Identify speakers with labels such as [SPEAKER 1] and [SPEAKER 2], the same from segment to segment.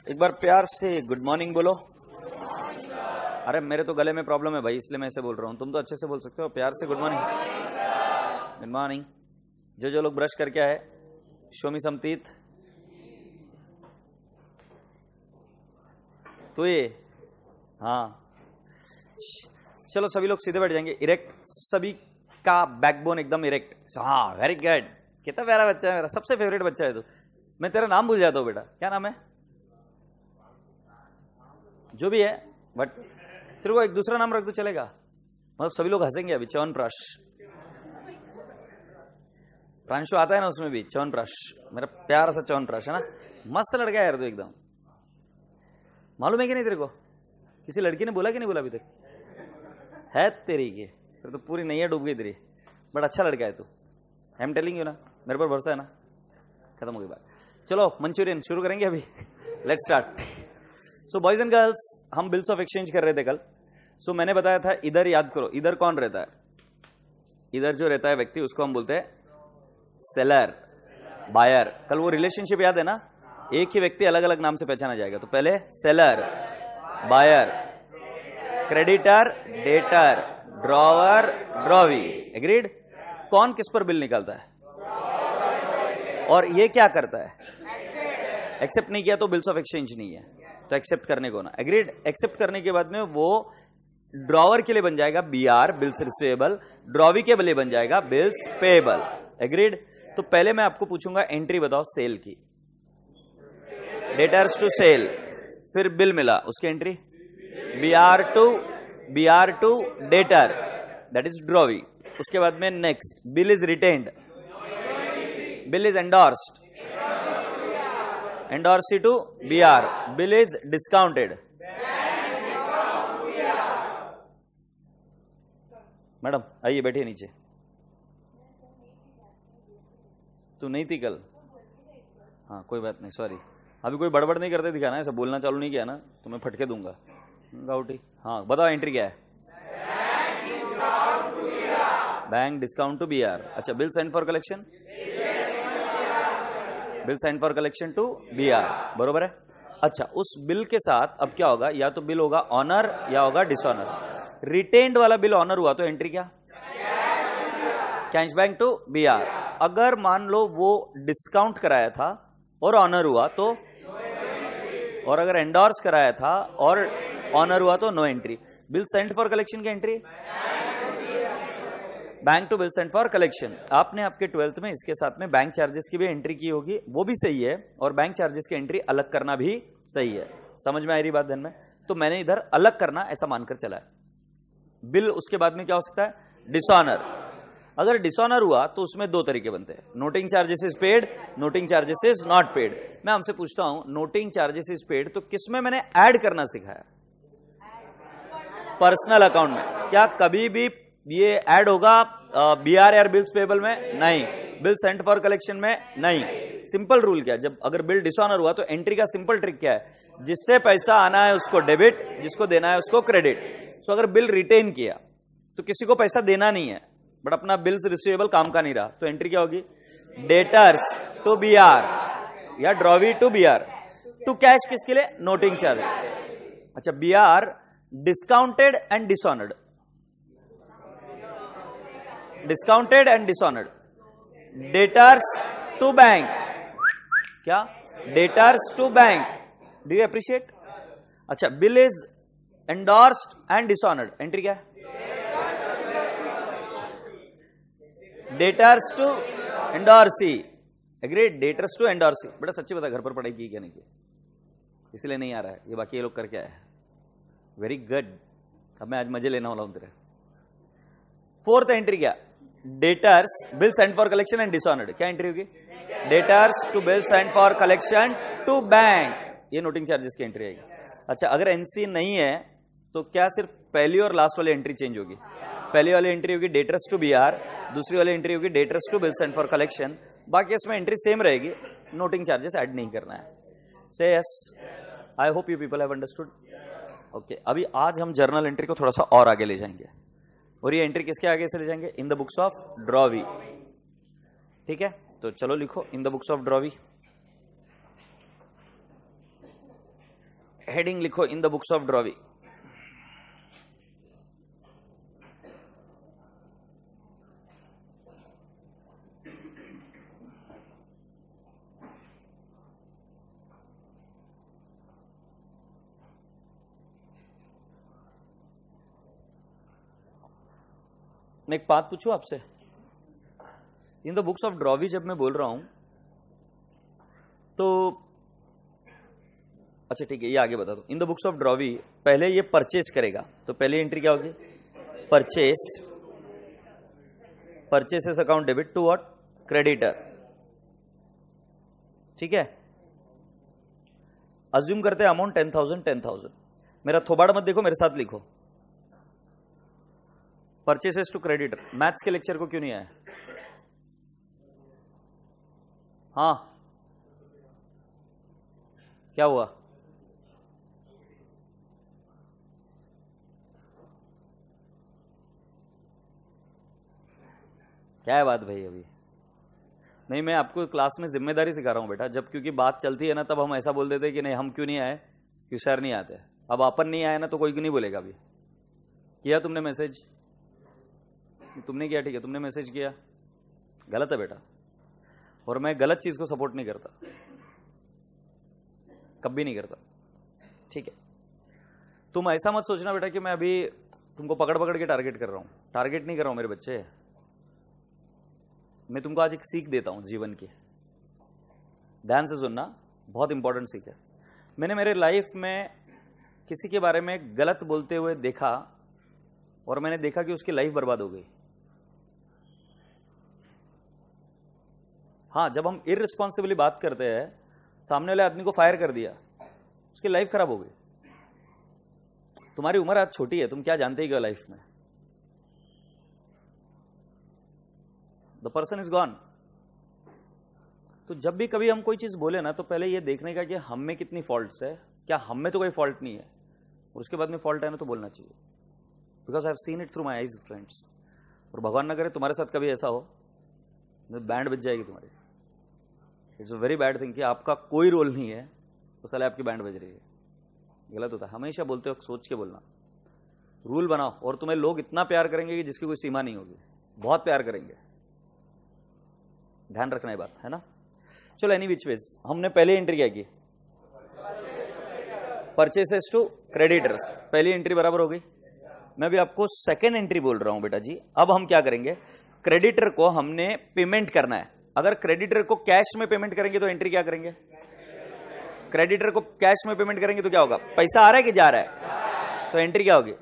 [SPEAKER 1] एक बार प्यार से गुड मॉर्निंग बोलो। अरे मेरे तो गले में प्रॉब्लम है भाई, इसलिए मैं ऐसे बोल रहा हूँ। तुम तो अच्छे से बोल सकते हो। प्यार से गुड मॉर्निंग। Good morning. जो लोग ब्रश करके आए, शो मी सम टीथ। तो ये हाँ, चलो सभी लोग सीधे बैठ जाएंगे। इरेक्ट, सभी का बैकबोन एकदम इरेक्ट। हाँ, वेरी गुड। कितना प्यारा बच्चा है मेरा, सबसे फेवरेट बच्चा है तू। मैं तेरा नाम भूल जाता हूँ बेटा, क्या नाम है? जो भी है, बट तेरे को एक दूसरा नाम रख दो चलेगा? मतलब सभी लोग हंसेंगे अभी। च्यवनप्राश। प्रांशु आता है ना उसमें भी च्यवनप्राश। मेरा प्यारा सा च्यवनप्राश है ना। मस्त लड़का है यार तू एकदम। मालूम है कि नहीं तेरे को? किसी लड़की ने बोला कि नहीं बोला अभी तक? है तेरी के तेरे तो पूरी नैया डूब गई तेरी। बट अच्छा लड़का है तू। आई एम टेलिंग यू ना, मेरे पर भरोसा है ना। खत्म हो गई बात। चलो मंचूरियन शुरू करेंगे अभी। Let's start. So boys and girls, हम बिल्स ऑफ एक्सचेंज कर रहे थे कल। सो मैंने बताया था, इधर याद करो, इधर कौन रहता है? इधर जो रहता है व्यक्ति, उसको हम बोलते हैं सेलर, बायर। कल वो रिलेशनशिप याद है ना? एक ही व्यक्ति अलग अलग नाम से पहचाना जाएगा। तो पहले seller, buyer, creditor, debtor, drawer, drawee. Agreed? कौन किस पर बिल निकालता है? और ये क्या करता है? एक्सेप्ट नहीं किया तो बिल्स ऑफ एक्सचेंज नहीं है। तो एक्सेप्ट करने को ना। एग्रीड? एक्सेप्ट करने के बाद में वो ड्रॉवर के लिए बन जाएगा बीआर, बिल्स रिसीवेबल। ड्रॉवी के लिए बन जाएगा बिल्स पेएबल। एग्रीड? तो पहले मैं आपको पूछूंगा, एंट्री बताओ सेल की। डेटर्स टू सेल, फिर बिल मिला, उसकी entry BR to debtor, that is drawee. उसके बाद में next, bill is retained, bill is endorsed, endorsee to BR, bill is discounted. Madam आइए बैठिए नीचे। तू नहीं थी कल? हाँ कोई बात नहीं, सॉरी। अभी कोई बड़बड़ नहीं करते दिखाना, ऐसा बोलना चालू नहीं किया ना तो मैं फटके दूंगा। गाउटी। हाँ बताओ, एंट्री क्या है? Bank discount to BR. अच्छा, bill send for collection, bill send for collection to BR, बरोबर है। अच्छा, उस बिल के साथ अब क्या होगा? या तो बिल होगा ऑनर या होगा डिसऑनर। रिटेन्ड वाला बिल ऑनर हुआ तो एंट्री क्या? Cash bank to BR. अगर मान लो वो डिस्काउंट कराया था और ऑनर हुआ तो, और अगर एंडोर्स कराया था और ऑनर हुआ तो no entry. Bill send for collection की entry bank to bill send for collection. आपने आपके 12th में इसके साथ में बैंक चार्जेस की भी एंट्री की होगी, वो भी सही है, और बैंक चार्जेस की एंट्री अलग करना भी सही है। समझ में आ रही बात ध्यान में? तो मैंने इधर अलग करना ऐसा मानकर चला है। बिल उसके बाद में क्या हो सकता है? डिसऑनर। अगर डिसऑनर हुआ तो उसमें दो तरीके बनते हैं, noting charges is paid, noting charges is not paid. मैं हमसे पूछता हूं, नोटिंग चार्जेस इज पेड तो किसमें मैंने ऐड करना सिखाया? पर्सनल अकाउंट में। क्या कभी भी ये ऐड होगा बीआर या बिल्स पेएबल में? नहीं। बिल सेंट फॉर कलेक्शन में? नहीं। सिंपल रूल क्या है? जब अगर बिल डिसऑनर हुआ तो एंट्री का सिंपल ट्रिक क्या है? जिससे पैसा आना है उसको डेबिट, जिसको देना है उसको क्रेडिट। सो अगर बिल रिटेन किया तो किसी को पैसा देना नहीं है, बट अपना बिल्स रिसीवेबल काम का नहीं रहा, तो एंट्री क्या होगी? डेटर्स टू बीआर या drawee to BR. To cash किसके लिए? Noting charge. अच्छा, BR discounted and dishonoured, discounted and dishonoured. Debtors to bank, क्या? Debtors to bank. Do you appreciate? अच्छा, bill is endorsed and dishonoured, entry क्या है? Debtors to endorsee. Agreed? Debtors to endorsee. बेटा सच्ची बता, घर पर पढ़ाई की क्या नहीं की? इसलिए नहीं आ रहा है ये, बाकी ये लोग करके आए। Very good. अब मैं आज मजे लेने वाला हूं तेरे। फोर्थ एंट्री क्या? Debtors bill send for collection and dishonoured. क्या एंट्री होगी? Debtors to bill send for collection to bank. ये नोटिंग चार्जेस की एंट्री आएगी। अच्छा, अगर एनसी नहीं है तो क्या सिर्फ पहली और लास्ट वाली एंट्री चेंज होगी? पहली वाली एंट्री होगी डेटर्स टू बीआर, दूसरी वाली एंट्री होगी debtors to bill send for collection. बाकी इसमें एंट्री सेम रहेगी, नोटिंग चार्जेस ऐड नहीं करना है। Say yes, I hope you people have understood. Okay, अभी आज हम जर्नल एंट्री को थोड़ा सा और आगे ले जाएंगे, और ये एंट्री किसके आगे से ले जाएंगे? In the books of drawee. ठीक है, तो चलो लिखो in the books of drawee. Heading लिखो in the books of drawee. मैं एक बात पूछूं आपसे, in the books of drawee जब मैं बोल रहा हूं तो अच्छा ठीक है, ये आगे बता दो। In the books of drawee पहले ये परचेस करेगा, तो पहली एंट्री क्या होगी? Purchase, purchases account debit to what? Creditor. ठीक है, अज्यूम करते हैं अमाउंट 10,000 10,000। मेरा थोबाड़ मत देखो, मेरे साथ लिखो। Purchases to creditor. मैथ्स के लेक्चर को क्यों नहीं आया? हाँ, क्या हुआ? क्या है बात भाई? अभी नहीं, मैं आपको क्लास में जिम्मेदारी सिखा रहा हूं बेटा। जब क्योंकि बात चलती है ना, तब हम ऐसा बोल देते कि नहीं हम क्यों नहीं आए, क्यों सर नहीं आते। अब अपन नहीं आए ना तो कोई क्यों नहीं बोलेगा। अभी किया तुमने मैसेज? तुमने किया, ठीक है, तुमने मैसेज किया, गलत है बेटा। और मैं गलत चीज को सपोर्ट नहीं करता, कभी नहीं करता। ठीक है, तुम ऐसा मत सोचना बेटा कि मैं अभी तुमको पकड़ पकड़ के टारगेट कर रहा हूं। टारगेट नहीं कर रहा हूं मेरे बच्चे। मैं तुमको आज एक सीख देता हूं जीवन की, ध्यान से सुनना, बहुत इंपॉर्टेंट सीख है। मैंने मेरे लाइफ में किसी के बारे में गलत बोलते हुए देखा और मैंने देखा कि उसकी लाइफ बर्बाद हो गई। हाँ, जब हम इररिस्पॉन्सिबली बात करते हैं, सामने वाले आदमी को फायर कर दिया, उसकी लाइफ खराब हो गई। तुम्हारी उम्र आज छोटी है, तुम क्या जानते ही क्या लाइफ में? The person is gone. तो जब भी कभी हम कोई चीज बोले ना, तो पहले ये देखने का कि हम में कितनी फॉल्ट्स है, क्या हम में तो कोई फॉल्ट नहीं है, और उसके बाद में फॉल्ट है ना तो बोलना चाहिए। Because I have seen it through my eyes friends. और भगवान ना करे तुम्हारे साथ कभी ऐसा हो, बैंड बज जाएगी तुम्हारी। It's a very bad thing कि आपका कोई रोल नहीं है तो साले आपकी बैंड बज रही है, गलत होता है। हमेशा बोलते हो सोच के बोलना, रूल बनाओ, और तुम्हें लोग इतना प्यार करेंगे कि जिसकी कोई सीमा नहीं होगी, बहुत प्यार करेंगे। ध्यान रखना ये बात है ना। चलो, एनी विच वेज, हमने पहली एंट्री क्या की? Purchases to creditors. पहली एंट्री बराबर हो गई। मैं भी आपको सेकेंड एंट्री बोल रहा हूं बेटा जी। अब हम क्या करेंगे? क्रेडिटर को हमने पेमेंट करना है। अगर क्रेडिटर को कैश में पेमेंट करेंगे तो एंट्री क्या करेंगे? क्रेडिटर को कैश में पेमेंट करेंगे तो क्या होगा? पैसा आ रहा है कि जा रहा है? तो एंट्री क्या होगी?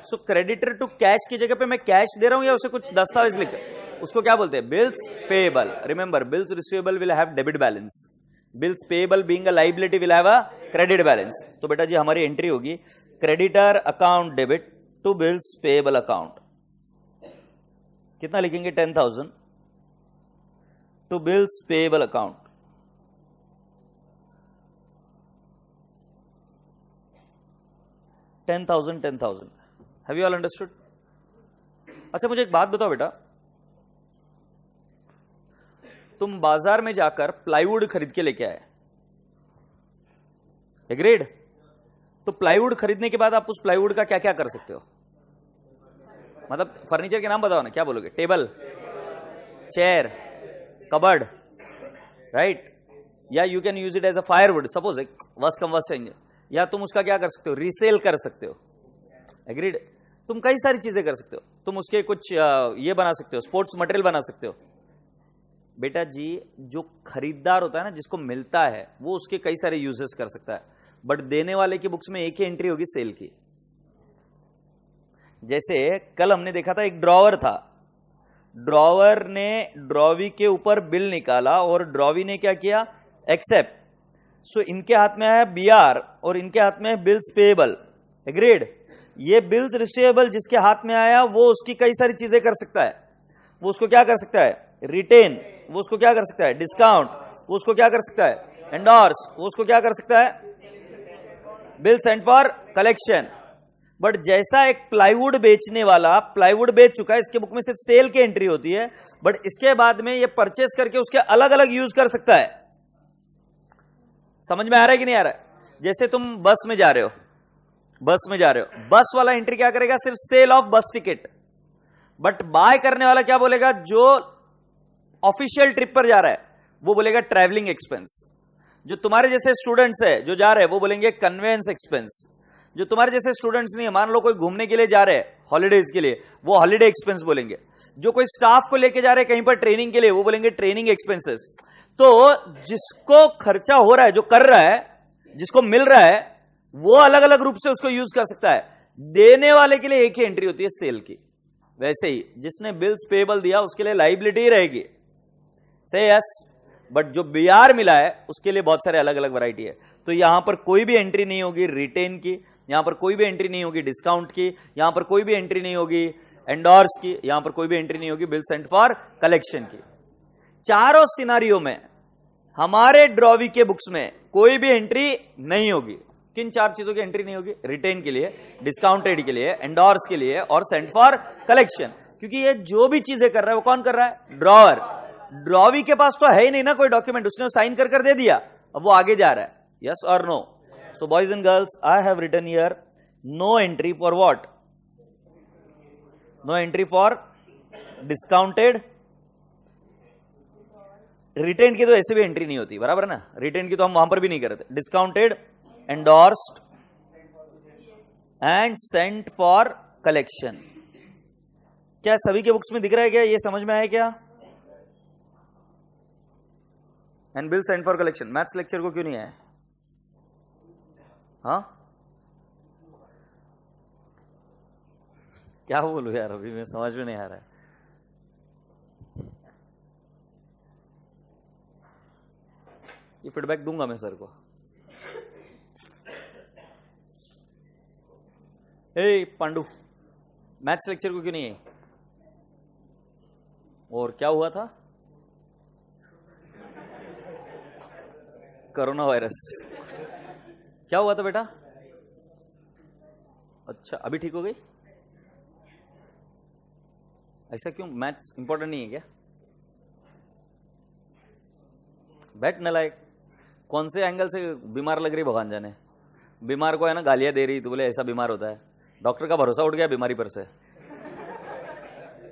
[SPEAKER 1] सो क्रेडिटर टू कैश की जगह पे मैं कैश दे रहा हूं या उसे कुछ दस्तावेज लिख, उसको क्या बोलते हैं? Bills payable. Remember, bills receivable will have debit balance, bills payable being a liability will have a credit balance. तो बेटा जी हमारी एंट्री होगी creditor account debit to bills payable account. कितना लिखेंगे? 10,000 to bills payable account. $10,000 have you all understood? अच्छा, मुझे एक बात बताओ बेटा, तुम बाजार में जाकर प्लाईवुड खरीद के लेके आए, एग्रीड? तो प्लाईवुड खरीदने के बाद आप उस प्लाईवुड का क्या क्या कर सकते हो? मतलब फर्नीचर के नाम बताओ ना, क्या बोलोगे? Table, chair, cupboard, right? या you can use it as a firewood, suppose worse come वस चेंज। या तुम उसका क्या कर सकते हो? रीसेल कर सकते हो, एग्रीड? तुम कई सारी चीजें कर सकते हो। तुम उसके कुछ ये बना सकते हो, स्पोर्ट्स मटेरियल बना सकते हो। बेटा जी, जो खरीदार होता है ना, जिसको मिलता है, वो उसके कई सारे यूजेस कर सकता है, बट देने वाले की बुक्स में एक ही एंट्री होगी सेल की। जैसे कल हमने देखा था, एक ड्रॉवर था, ड्रॉवर ने ड्रॉवी के ऊपर बिल निकाला और ड्रॉवी ने क्या किया? एक्सेप्ट। सो इनके हाथ में है बीआर और इनके हाथ में है बिल्स पेएबल, एग्रीड? ये बिल्स रिसीवेबल जिसके हाथ में आया, वो उसकी कई सारी चीजें कर सकता है। वो उसको क्या कर सकता है? रिटेन। वो उसको क्या कर सकता है? डिस्काउंट। वो उसको क्या कर सकता है? एंडोर्स। वो उसको क्या कर सकता है? Bill send for collection. But जैसा एक प्लाईवुड बेचने वाला प्लाईवुड बेच चुका है, इसके बुक में सिर्फ सेल की एंट्री होती है, बट इसके बाद में ये परचेस करके उसके अलग अलग यूज कर सकता है। समझ में आ रहा है कि नहीं आ रहा है? जैसे तुम बस में जा रहे हो, बस वाला एंट्री क्या करेगा? सिर्फ sale of bus ticket. But buy करने वाला क्या बोलेगा? जो ऑफिशियल ट्रिप पर जा रहा है वो बोलेगा ट्रैवलिंग एक्सपेंस। जो तुम्हारे जैसे स्टूडेंट्स है जो जा रहे हैं वो बोलेंगे कन्वेंस एक्सपेंस। जो तुम्हारे जैसे स्टूडेंट्स नहीं है, मान लो कोई घूमने के लिए जा रहे हैं हॉलीडेज के लिए, वो हॉलीडे एक्सपेंस बोलेंगे। जो कोई स्टाफ को लेके जा रहे हैं कहीं पर ट्रेनिंग के लिए, वो बोलेंगे ट्रेनिंग एक्सपेंसेस। तो जिसको खर्चा हो रहा है, जो कर रहा है, जिसको मिल रहा है, वो अलग अलग रूप से उसको यूज कर सकता है। देने वाले के लिए एक ही एंट्री होती है सेल की। वैसे ही जिसने बिल्स पेबल दिया उसके लिए लाइबिलिटी रहेगी, से यस। बट जो बीआर मिला है उसके लिए बहुत सारे अलग अलग वैरायटी है। तो यहां पर कोई भी एंट्री नहीं होगी रिटेन की, यहां पर कोई भी एंट्री नहीं होगी डिस्काउंट की, यहां पर कोई भी एंट्री नहीं होगी एंडोर्स की, यहां पर कोई भी एंट्री नहीं होगी बिल सेंट फॉर कलेक्शन की। चारों सिनारियों में हमारे ड्रॉवी के बुक्स में कोई भी एंट्री नहीं होगी। किन चार चीजों की एंट्री नहीं होगी? रिटेन के लिए, डिस्काउंटेड के लिए, एंडोर्स के लिए और सेंट फॉर कलेक्शन। क्योंकि ये जो भी चीजें कर रहा है वो कौन कर रहा है? ड्रॉवर। ड्रॉवी के पास तो है ही नहीं ना कोई डॉक्यूमेंट, उसने साइन कर दे दिया, अब वो आगे जा रहा है। यस और no? So boys and girls, I have written here no entry for what? No entry for discounted. Retain की तो ऐसे भी एंट्री नहीं होती, बराबर ना? रिटेन की तो हम वहां पर भी नहीं करते। Discounted, endorsed and Saint for collection. क्या सभी के बुक्स में दिख रहा है? क्या ये समझ में आया क्या? And bill sent for collection. Maths lecture को क्यों नहीं आया? हाँ, क्या बोलूं यार, अभी मैं समझ में नहीं आ रहा है। ये फीडबैक दूंगा मैं सर को। ए पांडु, मैथ्स लेक्चर को क्यों नहीं है? और क्या हुआ था? Corona virus. क्या हुआ था बेटा? अच्छा, अभी ठीक हो गई? ऐसा क्यों? मैथ्स इंपॉर्टेंट नहीं है क्या? बैठ नलायक, कौन से एंगल से बीमार लग रही भगवान जाने। बीमार को है ना गालियां दे रही, तो बोले ऐसा बीमार होता है। डॉक्टर का भरोसा उठ गया बीमारी पर से।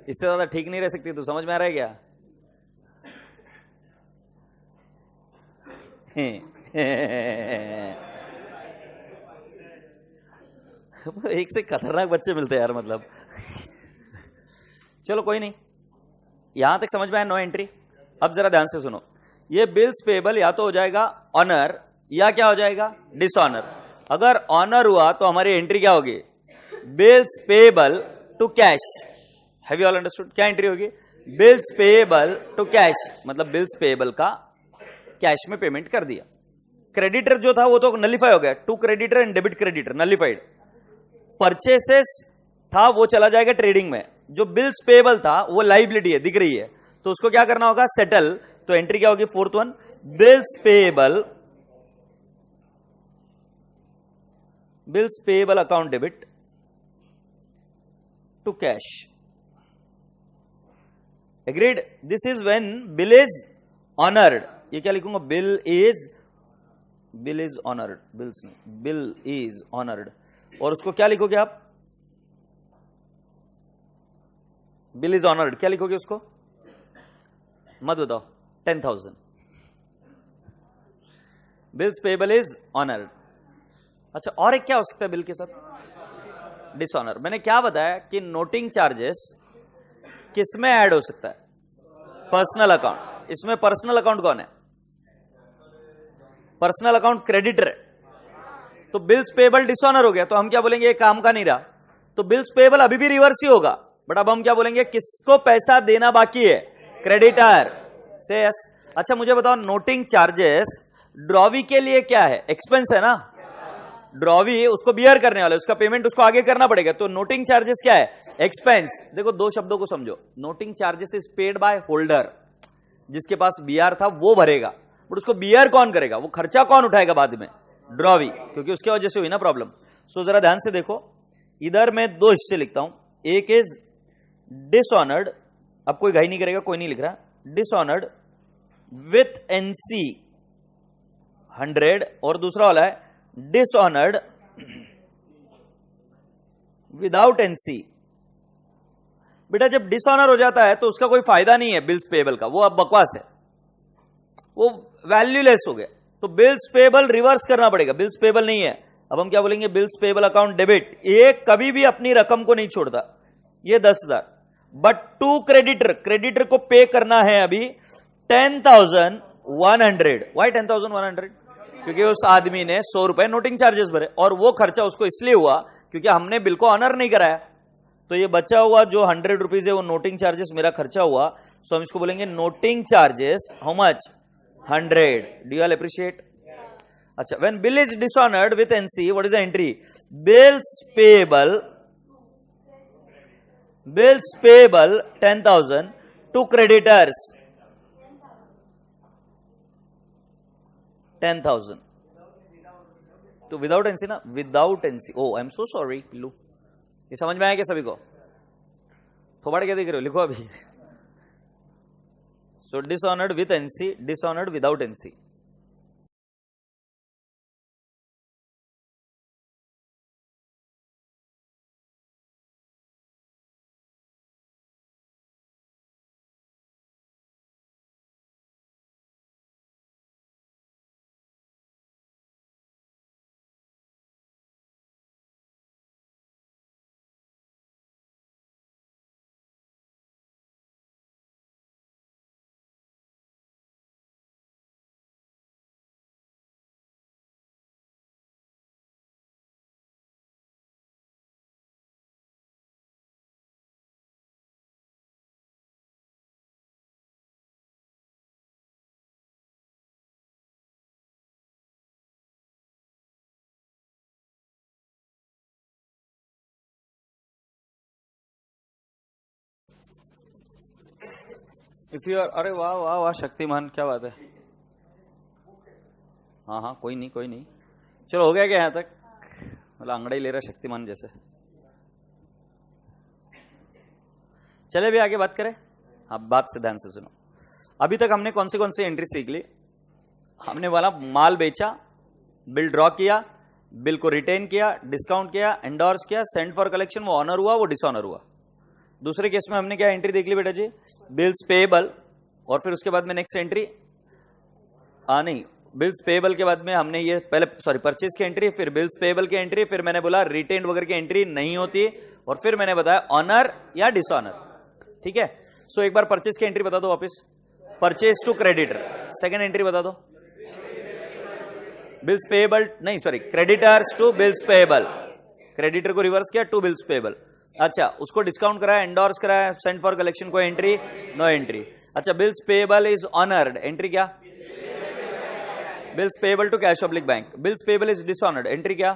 [SPEAKER 1] इससे ज्यादा ठीक नहीं रह सकती तू, समझ में आ रहा है क्या? एक से खतरनाक बच्चे मिलते हैं यार, मतलब। चलो कोई नहीं, यहां तक समझ में आया नो एंट्री। अब जरा ध्यान से सुनो, ये बिल्स पेबल या तो हो जाएगा ऑनर या क्या हो जाएगा? डिसऑनर। अगर ऑनर हुआ तो हमारी एंट्री क्या होगी? Bills payable to cash. Have you all understood? क्या एंट्री होगी? बिल्स पेबल टू कैश, मतलब बिल्स पेबल का कैश में पेमेंट कर दिया। क्रेडिटर जो था वो तो नलिफाई हो गया, to creditor and debit creditor nullified. Purchases था वो चला जाएगा ट्रेडिंग में। जो बिल्स पेबल था वो लाइबिलिटी है, दिख रही है, तो उसको क्या करना होगा? सेटल। तो एंट्री क्या होगी? Fourth one, bills payable account debit to cash. Agreed? This is when bill is honoured. ये क्या लिखूंगा? बिल इज ऑनर्ड, बिल्स नहीं, बिल इज ऑनर्ड। और उसको क्या लिखोगे आप? बिल इज ऑनर्ड क्या लिखोगे उसको? मत बताओ। 10,000। Bills payable is honoured. अच्छा, और एक क्या हो सकता है बिल के साथ? डिसऑनर। मैंने क्या बताया कि नोटिंग चार्जेस किसमें ऐड हो सकता है? Personal account. इसमें पर्सनल अकाउंट कौन है? पर्सनल अकाउंट क्रेडिटर है। तो बिल्स पेबल डिसऑनर हो गया, तो हम क्या बोलेंगे? ये काम का नहीं रहा, तो बिल्स पेबल अभी भी रिवर्स ही होगा। बट अब हम क्या बोलेंगे? किसको पैसा देना बाकी है? क्रेडिटर से यस। अच्छा मुझे बताओ, नोटिंग चार्जेस ड्रॉवी के लिए क्या है? एक्सपेंस है ना। ड्रॉवी उसको बियर करने वाला है, उसका पेमेंट उसको आगे करना पड़ेगा, तो नोटिंग चार्जेस क्या है? एक्सपेंस। देखो दो शब्दों को समझो। Noting charges is paid by holder, जिसके पास बीआर था वो भरेगा, बट उसको बीआर कौन करेगा? वो खर्चा कौन उठाएगा बाद में? ड्रॉवी, क्योंकि उसके वजह से हुई ना प्रॉब्लम। सो जरा ध्यान से देखो, इधर मैं दो हिस्से लिखता हूं। एक इज डिसऑनर्ड, अब कोई घाई नहीं करेगा, कोई नहीं लिख रहा। डिसऑनर्ड विथ एनसी 100, और दूसरा वाला है डिसऑनर्ड विदाउट एनसी। बेटा जब डिसऑनर हो जाता है तो उसका कोई फायदा नहीं है बिल्स पेएबल का, वो अब बकवास है, वो वैल्यूलेस हो गया। तो बिल्स पेएबल रिवर्स करना पड़ेगा, बिल्स पेएबल नहीं है। अब हम क्या बोलेंगे, बिल्स पेएबल अकाउंट डेबिट। ये कभी भी अपनी रकम को नहीं छोड़ता, ये 10,000। बट टू क्रेडिटर, क्रेडिटर को पे करना है अभी 10,100। वाई 10,100? क्योंकि उस आदमी ने 100 रुपए नोटिंग चार्जेस भरे, और वो खर्चा उसको इसलिए हुआ क्योंकि हमने बिल को ऑनर नहीं कराया। तो ये बचा हुआ जो 100 रुपीज है वो नोटिंग चार्जेस मेरा खर्चा हुआ। सो हम इसको बोलेंगे noting charges, how much, 100। Do you all appreciate? अच्छा, when bill is dishonoured with NC, what is the entry? Bills payable 10,000 to creditors 10,000। तो विदाउट एनसी ना, without NC. Oh I am so sorry पिल्लू, ये समझ में आया क्या सभी को? थोड़ा क्या देख रहे हो, लिखो अभी। So dishonoured with NC, dishonoured without NC. If you are, अरे वाह वाह वाह शक्तिमान, क्या बात है। हाँ हाँ, कोई नहीं कोई नहीं, चलो हो गया क्या यहां तक? मतलब अंगड़ा ही ले रहा शक्तिमान जैसे। चले भी आगे बात करें। हाँ, बात से ध्यान से सुनो। अभी तक हमने कौन सी एंट्री सीख ली? हमने वाला माल बेचा, बिल ड्रॉ किया, बिल को रिटेन किया, डिस्काउंट किया, एंडोर्स किया, सेंड फॉर कलेक्शन, वो ऑनर हुआ, वो डिसऑनर हुआ। दूसरे केस में हमने क्या एंट्री देख ली बेटा जी? बिल्स पेएबल, और फिर उसके बाद में नेक्स्ट एंट्री नहीं, बिल्स पेएबल के बाद में हमने ये पहले परचेज की एंट्री, फिर बिल्स पेएबल की एंट्री, फिर मैंने बोला रिटेन वगैरह की एंट्री नहीं होती, और फिर मैंने बताया ऑनर या डिसऑनर। ठीक है, सो एक बार परचेज की एंट्री बता दो वापिस। Purchase to creditor, second entry बता दो। बिल्स पेएबल नहीं, creditors to bills payable, creditor को रिवर्स किया टू बिल्स पेएबल। अच्छा, उसको डिस्काउंट कराया, एंडोर्स कराया, सेंड फॉर कलेक्शन को एंट्री, नो एंट्री। अच्छा, bills payable is honoured, entry क्या? Bills payable to cash oblique bank. Bills payable is dishonoured, entry क्या?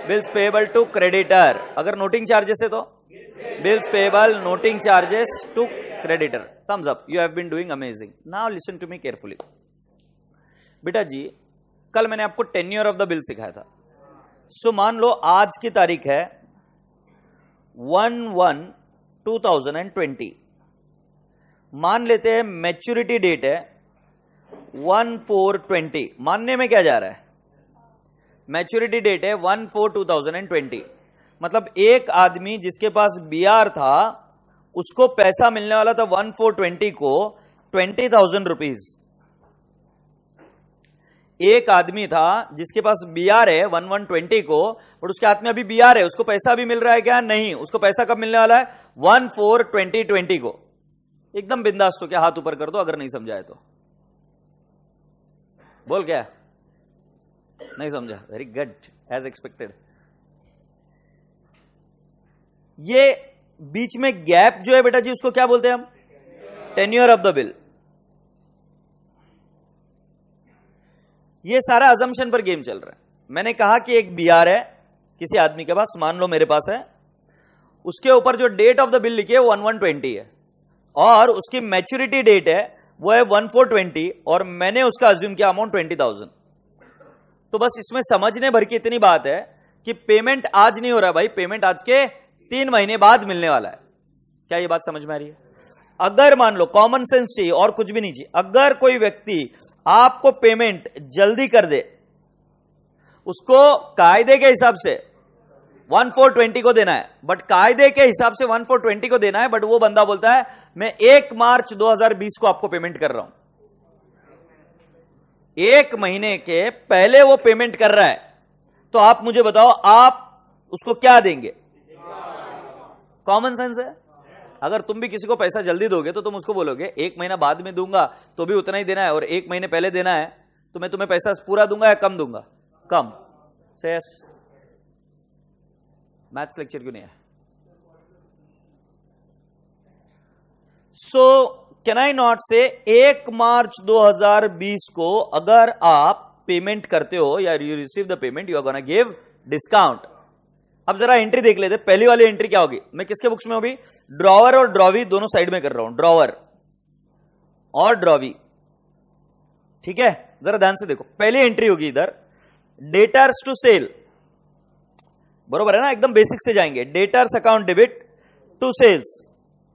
[SPEAKER 1] Bills payable to creditor. अगर noting charges है तो bills payable noting charges to creditor. Thumbs up, you have been doing amazing. Now listen to me carefully. बेटा जी, कल मैंने आपको tenure of the bill सिखाया था। सो मान लो आज की तारीख है 1/1/2020। मान लेते हैं मैच्योरिटी डेट है 1/4/20। मानने में क्या जा रहा है? मैच्योरिटी डेट है 1/4/2020। मतलब एक आदमी जिसके पास बीआर था, उसको पैसा मिलने वाला था 1/4/20 को 20,000 रुपीज। एक आदमी था जिसके पास बीआर है 1/1/20 को, और उसके हाथ में अभी बीआर है, उसको पैसा भी मिल रहा है क्या? नहीं। उसको पैसा कब मिलने वाला है? 1/4/2020 को। एकदम बिंदास। तो क्या हाथ ऊपर कर दो अगर नहीं समझा है तो। बोल क्या? नहीं समझा? Very good, as expected. ये बीच में गैप जो है बेटा जी, उसको क्या बोलते हैं हम? Tenure of the bill. ये सारा अजम्पशन पर गेम चल रहा है। मैंने कहा कि एक बीआर है किसी आदमी के पास, मान लो मेरे पास है, उसके ऊपर जो डेट ऑफ द बिल लिखी है वो 1/1/20 है, और उसकी मैच्योरिटी डेट है वो है 1/4/20, और मैंने उसका अज्यूम किया अमाउंट 20,000। तो बस इसमें समझने भर की इतनी बात है कि पेमेंट आज नहीं हो रहा भाई, पेमेंट आज के 3 महीने बाद मिलने वाला है। क्या ये बात समझ में आ रही है? अगर मान लो, कॉमन सेंस चाहिए और कुछ भी नहीं चाहिए, अगर कोई व्यक्ति आपको पेमेंट जल्दी कर दे उसको कायदे के हिसाब से 1420 को देना है, बट कायदे के हिसाब से 1420 को देना है, बट वो बंदा बोलता है मैं 1 मार्च 2020 को आपको पेमेंट कर रहा हूं। 1 महीने के पहले वो पेमेंट कर रहा है, तो आप मुझे बताओ आप उसको क्या देंगे? कॉमन सेंस है। अगर तुम भी किसी को पैसा जल्दी दोगे तो तुम उसको बोलोगे 1 महीना बाद में दूंगा तो भी उतना ही देना है, और 1 महीने पहले देना है तो मैं तुम्हें पैसा पूरा दूंगा या कम दूंगा? कम। से यस। मैथ्स लेक्चर क्यों नहीं है? सो कैन आई नॉट से 1 मार्च 2020 को अगर आप पेमेंट करते हो या you receive the payment, you are gonna give discount. अब जरा एंट्री देख लेते। पहली वाली एंट्री क्या होगी? मैं किसके बुक्स में होगी? ड्रॉवर और ड्रॉवी दोनों साइड में कर रहा हूं, ड्रॉवर और ड्रॉवी। ठीक है, जरा ध्यान से देखो। पहली एंट्री होगी इधर डेटर्स टू सेल, बरोबर है ना? एकदम बेसिक से जाएंगे। Debtors account debit to sales,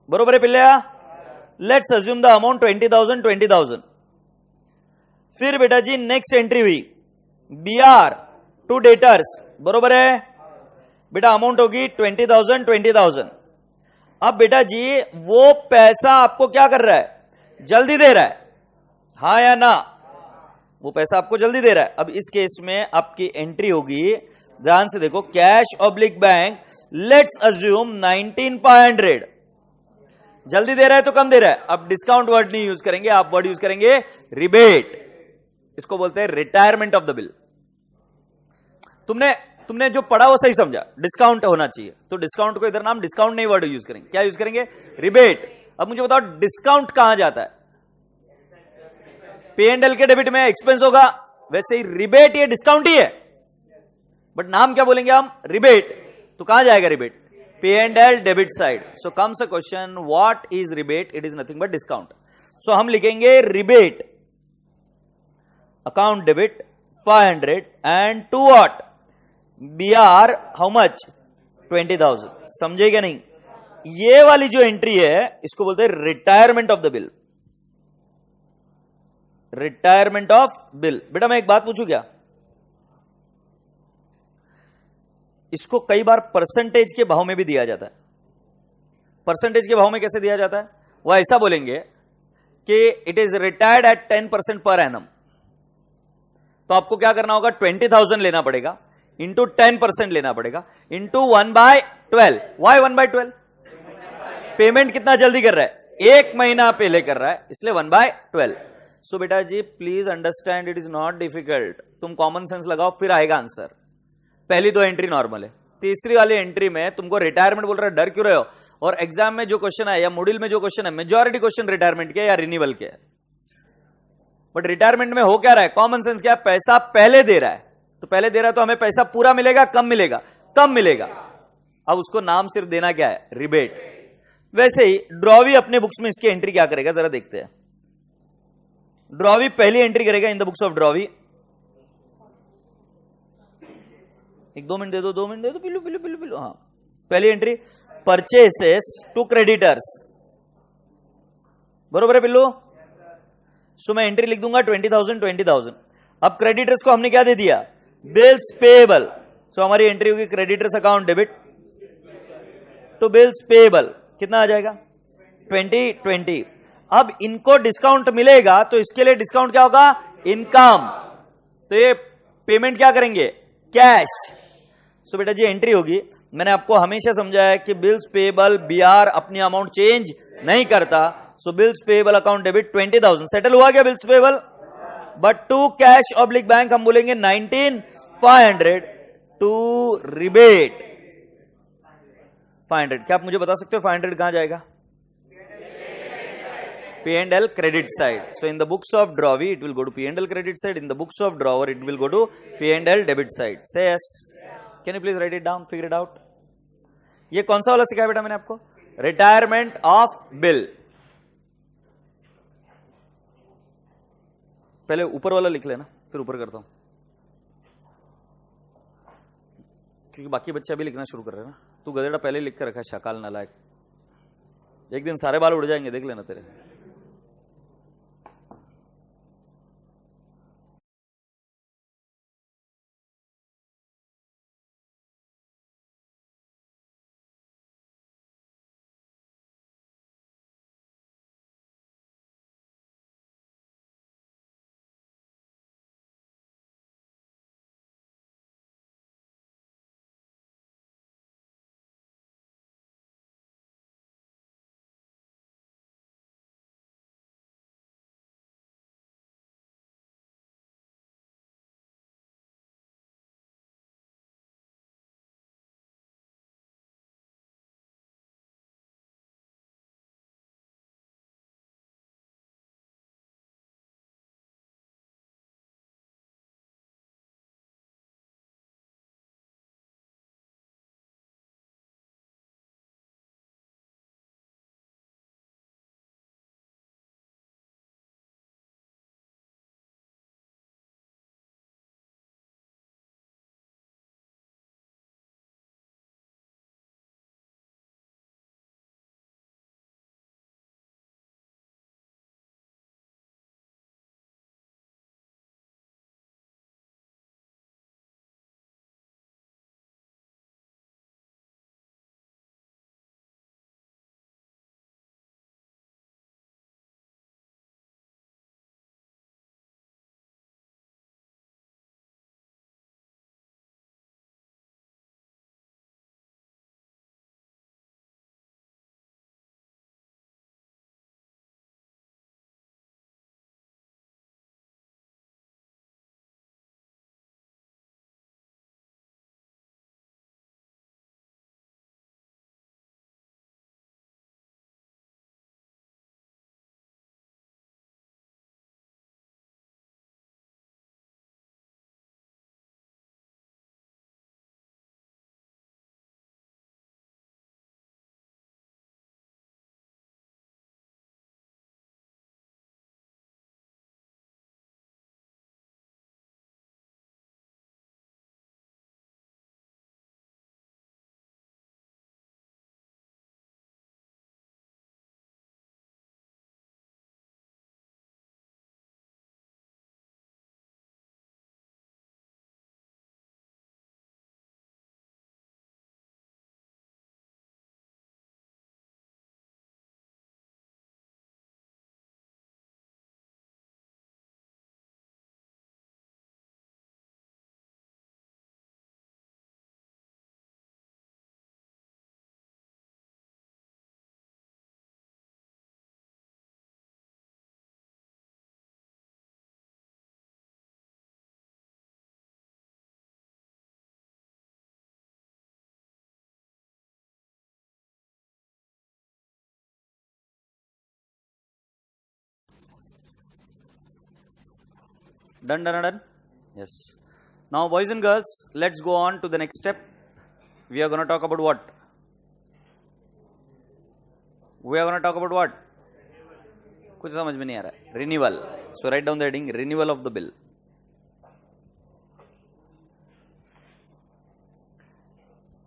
[SPEAKER 1] बरोबर है पिल्लया? Let's assume the amount 20,000। फिर बेटा जी नेक्स्ट एंट्री हुई बीआर टू डेटर्स, बरोबर है बेटा? अमाउंट होगी 20,000। अब बेटा जी वो पैसा आपको क्या कर रहा है? जल्दी दे रहा है, हाँ या ना? वो पैसा आपको जल्दी दे रहा है। अब इस केस में आपकी एंट्री होगी, ध्यान से देखो, cash oblique bank, let's assume 19,500। जल्दी दे रहा है तो कम दे रहा है। अब डिस्काउंट वर्ड नहीं यूज करेंगे, आप वर्ड यूज करेंगे रिबेट। इसको बोलते हैं रिटायरमेंट ऑफ द बिल। तुमने जो पढ़ा वो सही समझा, डिस्काउंट होना चाहिए, तो डिस्काउंट को इधर नाम डिस्काउंट नहीं वर्ड यूज करेंगे, क्या यूज करेंगे? रिबेट। अब मुझे बताओ डिस्काउंट कहां जाता है? P&L के डेबिट में एक्सपेंस होगा, वैसे ही रिबेट ये डिस्काउंट ही है, बट नाम क्या बोलेंगे हम? रिबेट। तो कहां जाएगा rebate? P&L debit side. So comes a question, what is rebate? It is nothing but discount. So हम लिखेंगे rebate account debit 500 and to what? BR how much? 20,000। समझेगा नहीं? ये वाली जो एंट्री है इसको बोलते हैं retirement of the bill. Retirement of bill. बेटा मैं एक बात पूछूं क्या? इसको कई बार परसेंटेज के भाव में भी दिया जाता है। परसेंटेज के भाव में कैसे दिया जाता है? वो ऐसा बोलेंगे कि it is retired eight 10% per annum. तो आपको क्या करना होगा? 20,000 लेना पड़ेगा, इंटू 10% लेना पड़ेगा, इंटू 1/12। वाई 1/12? पेमेंट कितना जल्दी कर रहा है? 1 महीना पहले कर रहा है, इसलिए 1/12। सो बेटा जी please understand, it is not difficult. तुम कॉमन सेंस लगाओ फिर आएगा आंसर। पहली 2 एंट्री नॉर्मल है, तीसरी वाली एंट्री में तुमको रिटायरमेंट बोल रहा है, डर क्यों रहे हो? और एग्जाम में जो क्वेश्चन है या मॉड्यूल में जो क्वेश्चन है, मेजॉरिटी क्वेश्चन रिटायरमेंट के या रिन्यूअल के है। बट रिटायरमेंट में हो क्या रहा है? कॉमन सेंस क्या? पैसा पहले दे रहा है, तो पहले दे रहा है तो हमें पैसा पूरा मिलेगा, कम मिलेगा? कम मिलेगा। अब उसको नाम सिर्फ देना क्या है? रिबेट। वैसे ही ड्रॉवी अपने बुक्स में इसकी एंट्री क्या करेगा जरा देखते हैं। ड्रॉवी पहली एंट्री करेगा in the books of drawee. 1-2 minute दे दो, 2 मिनट दे दो, पिल्लू पिल्लू पिल्लू पिल्लू। हाँ, पहली एंट्री परचेसेस टू क्रेडिटर्स, बरोबर है पिल्लू? सो मैं एंट्री लिख दूंगा 20,000। अब क्रेडिटर्स को हमने क्या दे दिया? Bills payable. सो हमारी एंट्री होगी creditors account debit to bills payable. कितना आ जाएगा? 2020। अब इनको डिस्काउंट मिलेगा तो इसके लिए डिस्काउंट क्या होगा? इनकम। तो ये पेमेंट क्या करेंगे? कैश। सो बेटा जी एंट्री होगी, मैंने आपको हमेशा समझाया कि बिल्स पेएबल बीआर अपनी अमाउंट चेंज नहीं करता। So bills payable account debit 20,000। Settle हुआ क्या bills payable? But to cash oblique bank हम बोलेंगे 19,500 टू रिबेट 500। क्या आप मुझे बता सकते हो 500 कहां जाएगा? P&L credit side. So in the books of drawee it will go to P&L credit side. In the books of drawer it will go to P&L debit side. Say yes. Can you please write it down? Figure it out. ये कौन सा वाला सिखाया बेटा मैंने आपको? Retirement of bill. पहले ऊपर वाला लिख लेना, फिर ऊपर करता हूं, क्योंकि बाकी बच्चे अभी लिखना शुरू कर रहे हैं ना। तू गधेड़ा पहले लिख कर रखा है, शकाल नालायक। एक दिन सारे बाल उड़ जाएंगे, देख लेना तेरे। Done, done, done? Yes. Now, boys and girls, let's go on to the next step. We are going to talk about what? We are going to talk about what? कुछ समझ में नहीं आ रहा है. Renewal. So, write down the heading, renewal of the bill.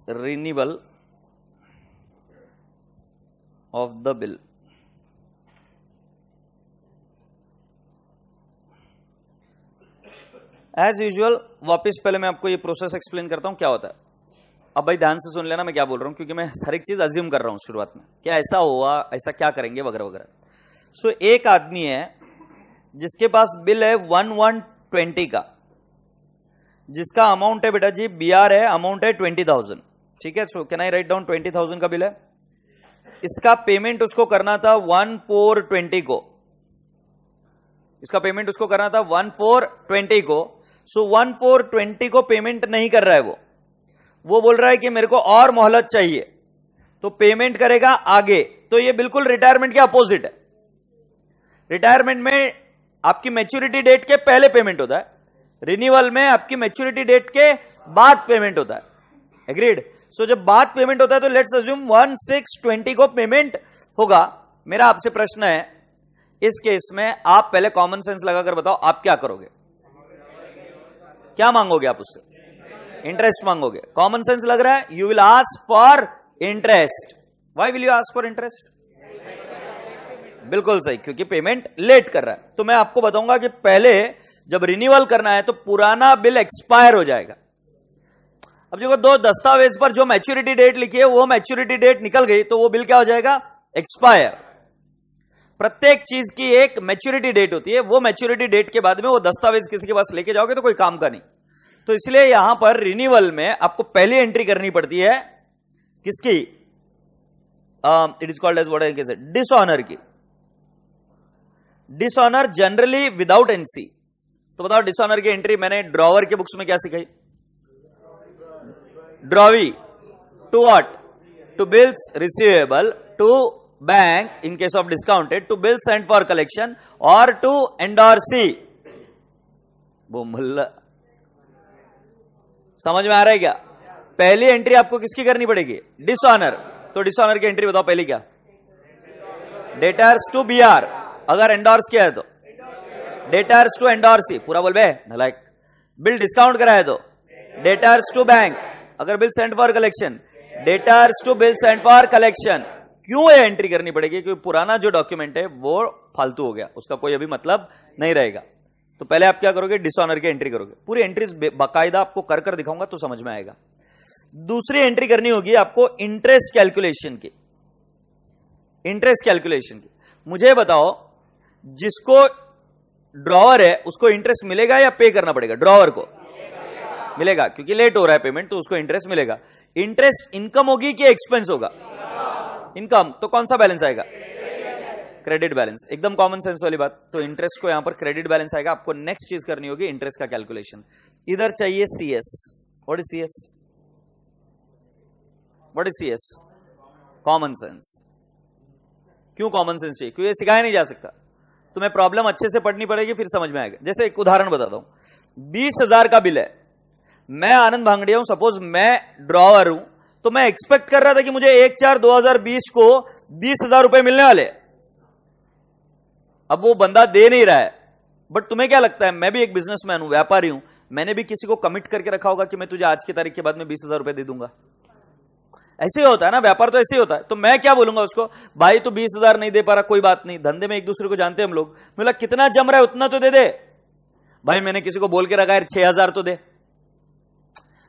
[SPEAKER 1] Renewal of the bill. As usual वापस पहले मैं आपको ये प्रोसेस एक्सप्लेन करता हूं क्या होता है. अब भाई ध्यान से सुन लेना मैं क्या बोल रहा हूं, क्योंकि मैं हर एक चीज अज्यूम कर रहा हूं शुरुआत में, क्या ऐसा हुआ, ऐसा क्या करेंगे वगैरह वगैरह. सो एक आदमी है जिसके पास बिल है 1120 का, जिसका अमाउंट है बेटा जी BR है, अमाउंट है 20,000. ठीक है. So can I write down 20,000 का बिल है. इसका पेमेंट उसको करना था 1420 को. इसका पेमेंट उसको करना था 1420 को. सो 1420 को पेमेंट नहीं कर रहा है वो बोल रहा है कि मेरे को और मोहलत चाहिए, तो पेमेंट करेगा आगे. तो ये बिल्कुल रिटायरमेंट के अपोजिट है. रिटायरमेंट में आपकी मैच्योरिटी डेट के पहले पेमेंट होता है, रिन्यूअल में आपकी मैच्योरिटी डेट के बाद पेमेंट होता है. एग्रीड. सो जब बाद पेमेंट होता है तो लेट्स अज्यूम 1620 को पेमेंट होगा. मेरा आपसे प्रश्न है, इस केस में आप पहले कॉमन सेंस लगाकर बताओ आप क्या करोगे, क्या मांगोगे आप उससे? इंटरेस्ट मांगोगे. कॉमन सेंस लग रहा है. You will ask for interest. Why will you ask for interest? बिल्कुल सही, क्योंकि पेमेंट लेट कर रहा है. तो मैं आपको बताऊंगा कि पहले जब रिन्यूअल करना है तो पुराना बिल एक्सपायर हो जाएगा. अब देखो, दो दस्तावेज पर जो मैच्योरिटी डेट लिखी है वो मैच्योरिटी डेट निकल गई तो वो बिल क्या हो जाएगा? एक्सपायर. प्रत्येक चीज की एक मैच्योरिटी डेट होती है, वो मैच्योरिटी डेट के बाद में वो दस्तावेज किसी के पास लेके जाओगे तो कोई काम का नहीं. तो इसलिए यहां पर रिन्यूअल में आपको पहली एंट्री करनी पड़ती है किसकी? It is called as what I say dishonour की. Dishonour generally without NC. तो बताओ डिसऑनर की एंट्री मैंने ड्रॉवर के बुक्स में क्या सिखाई? Drawee to what? To bills receivable, to bank in case of discounted, to bill sent for collection or to endorsee. वो मुल्ला समझ में आ रहा है क्या? पहली एंट्री आपको किसकी करनी पड़ेगी? डिसऑनर. तो डिसऑनर की एंट्री बताओ पहली क्या? Debtors to BR. अगर एंडोर्स किया है तो डेटर्स टू एंडोर्सी. पूरा बोल बे नलायक. बिल डिस्काउंट करा है तो डेटर्स टू बैंक. अगर bill sent for collection, debtors to bill sent for collection. क्यों ये एंट्री करनी पड़ेगी? क्योंकि पुराना जो डॉक्यूमेंट है वो फालतू हो गया, उसका कोई अभी मतलब नहीं रहेगा. तो पहले आप क्या करोगे? डिसऑनर की एंट्री करोगे. पूरी एंट्रीज बाकायदा आपको कर कर दिखाऊंगा तो समझ में आएगा. दूसरी एंट्री करनी होगी आपको इंटरेस्ट कैलकुलेशन की. इंटरेस्ट कैलकुलेशन की. मुझे बताओ, जिसको ड्रॉवर है उसको इंटरेस्ट मिलेगा या पे करना पड़ेगा? ड्रॉवर को मिलेगा, क्योंकि लेट हो रहा है पेमेंट तो उसको इंटरेस्ट मिलेगा. इंटरेस्ट इनकम होगी कि एक्सपेंस होगा? इनकम. तो कौन सा बैलेंस आएगा? Credit balance. एकदम कॉमन सेंस वाली बात. तो इंटरेस्ट को यहां पर क्रेडिट बैलेंस आएगा. आपको नेक्स्ट चीज करनी होगी इंटरेस्ट का कैलकुलेशन. इधर चाहिए CS. What is CS? What is CS? Common sense. क्यों कॉमन सेंस चाहिए? क्यों ये सिखाया नहीं जा सकता. तुम्हें प्रॉब्लम अच्छे से पढ़नी पड़ेगी फिर समझ में आएगा. जैसे एक उदाहरण बताता हूं. 20,000 का बिल है. मैं आनंद भांगड़िया हूं, सपोज मैं ड्रॉवर हूं, तो मैं एक्सपेक्ट कर रहा था कि मुझे 1/4/2020 को 20,000 रुपए मिलने वाले. अब वो बंदा दे नहीं रहा है. बट तुम्हें क्या लगता है? मैं भी एक बिजनेसमैन हूं, व्यापारी हूं, मैंने भी किसी को कमिट करके रखा होगा कि मैं तुझे आज की तारीख के बाद में 20,000 रुपए दे दूंगा. ऐसे ही होता है ना, व्यापार तो ऐसे ही होता है. तो मैं क्या बोलूंगा उसको? भाई तू 20,000 नहीं दे पा रहा, कोई बात नहीं, धंधे में एक दूसरे को जानते हैं हम लोग, बोला कितना जम रहा है उतना तो दे दे. भाई मैंने किसी को बोल के रखा है 6,000 तो दे.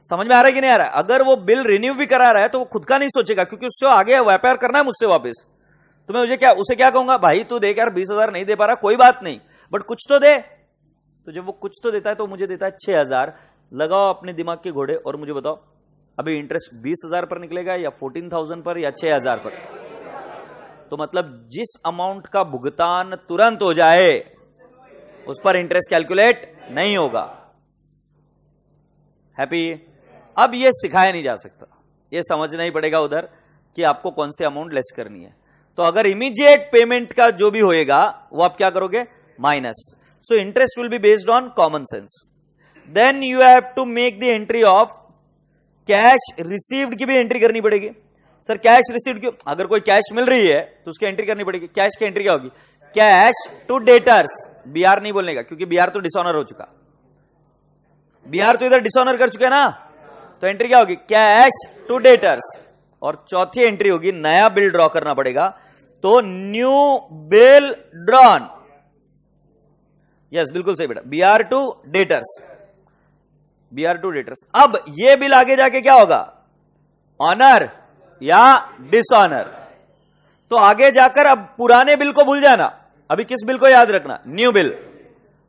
[SPEAKER 1] समझ में आ रहा है कि नहीं आ रहा है? अगर वो बिल रिन्यू भी करा रहा है तो वो खुद का नहीं सोचेगा, क्योंकि उससे आगे व्यापार करना है मुझसे वापस. तो मैं उसे क्या कहूंगा? भाई तू देख यार 20,000 नहीं दे पा रहा, कोई बात नहीं, बट कुछ तो दे. तो जब वो कुछ तो देता है तो मुझे देता है 6,000. लगाओ अपने दिमाग के घोड़े और मुझे बताओ अभी इंटरेस्ट 20,000 पर निकलेगा या 14,000 पर या 6,000 पर? तो मतलब जिस अमाउंट का भुगतान तुरंत हो जाए उस पर इंटरेस्ट कैलकुलेट नहीं होगा. हैप्पी? अब ये सिखाया नहीं जा सकता, ये समझना ही पड़ेगा उधर कि आपको कौन सी अमाउंट लेस करनी है. तो अगर इमीडिएट पेमेंट का जो भी होएगा वो आप क्या करोगे? Minus. So interest will be based on common sense. Then you have to make the entry of cash received की भी एंट्री करनी पड़ेगी. सर कैश रिसीव्ड क्यों? अगर कोई कैश मिल रही है तो उसकी एंट्री करनी पड़ेगी. कैश की एंट्री क्या होगी? Cash to debtors. बीआर नहीं बोलने का, क्योंकि बीआर तो डिसऑनर हो चुका. बीआर तो इधर डिसऑनर कर चुके हैं ना, तो एंट्री क्या होगी? Cash to debtors. और चौथी एंट्री होगी नया बिल ड्रॉ करना पड़ेगा, तो न्यू बिल ड्रॉन. यस बिल्कुल सही बेटा, BR to debtors. BR to debtors. अब ये बिल आगे जाके क्या होगा? ऑनर या डिसऑनर. तो आगे जाकर अब पुराने बिल को भूल जाना, अभी किस बिल को याद रखना? New bill.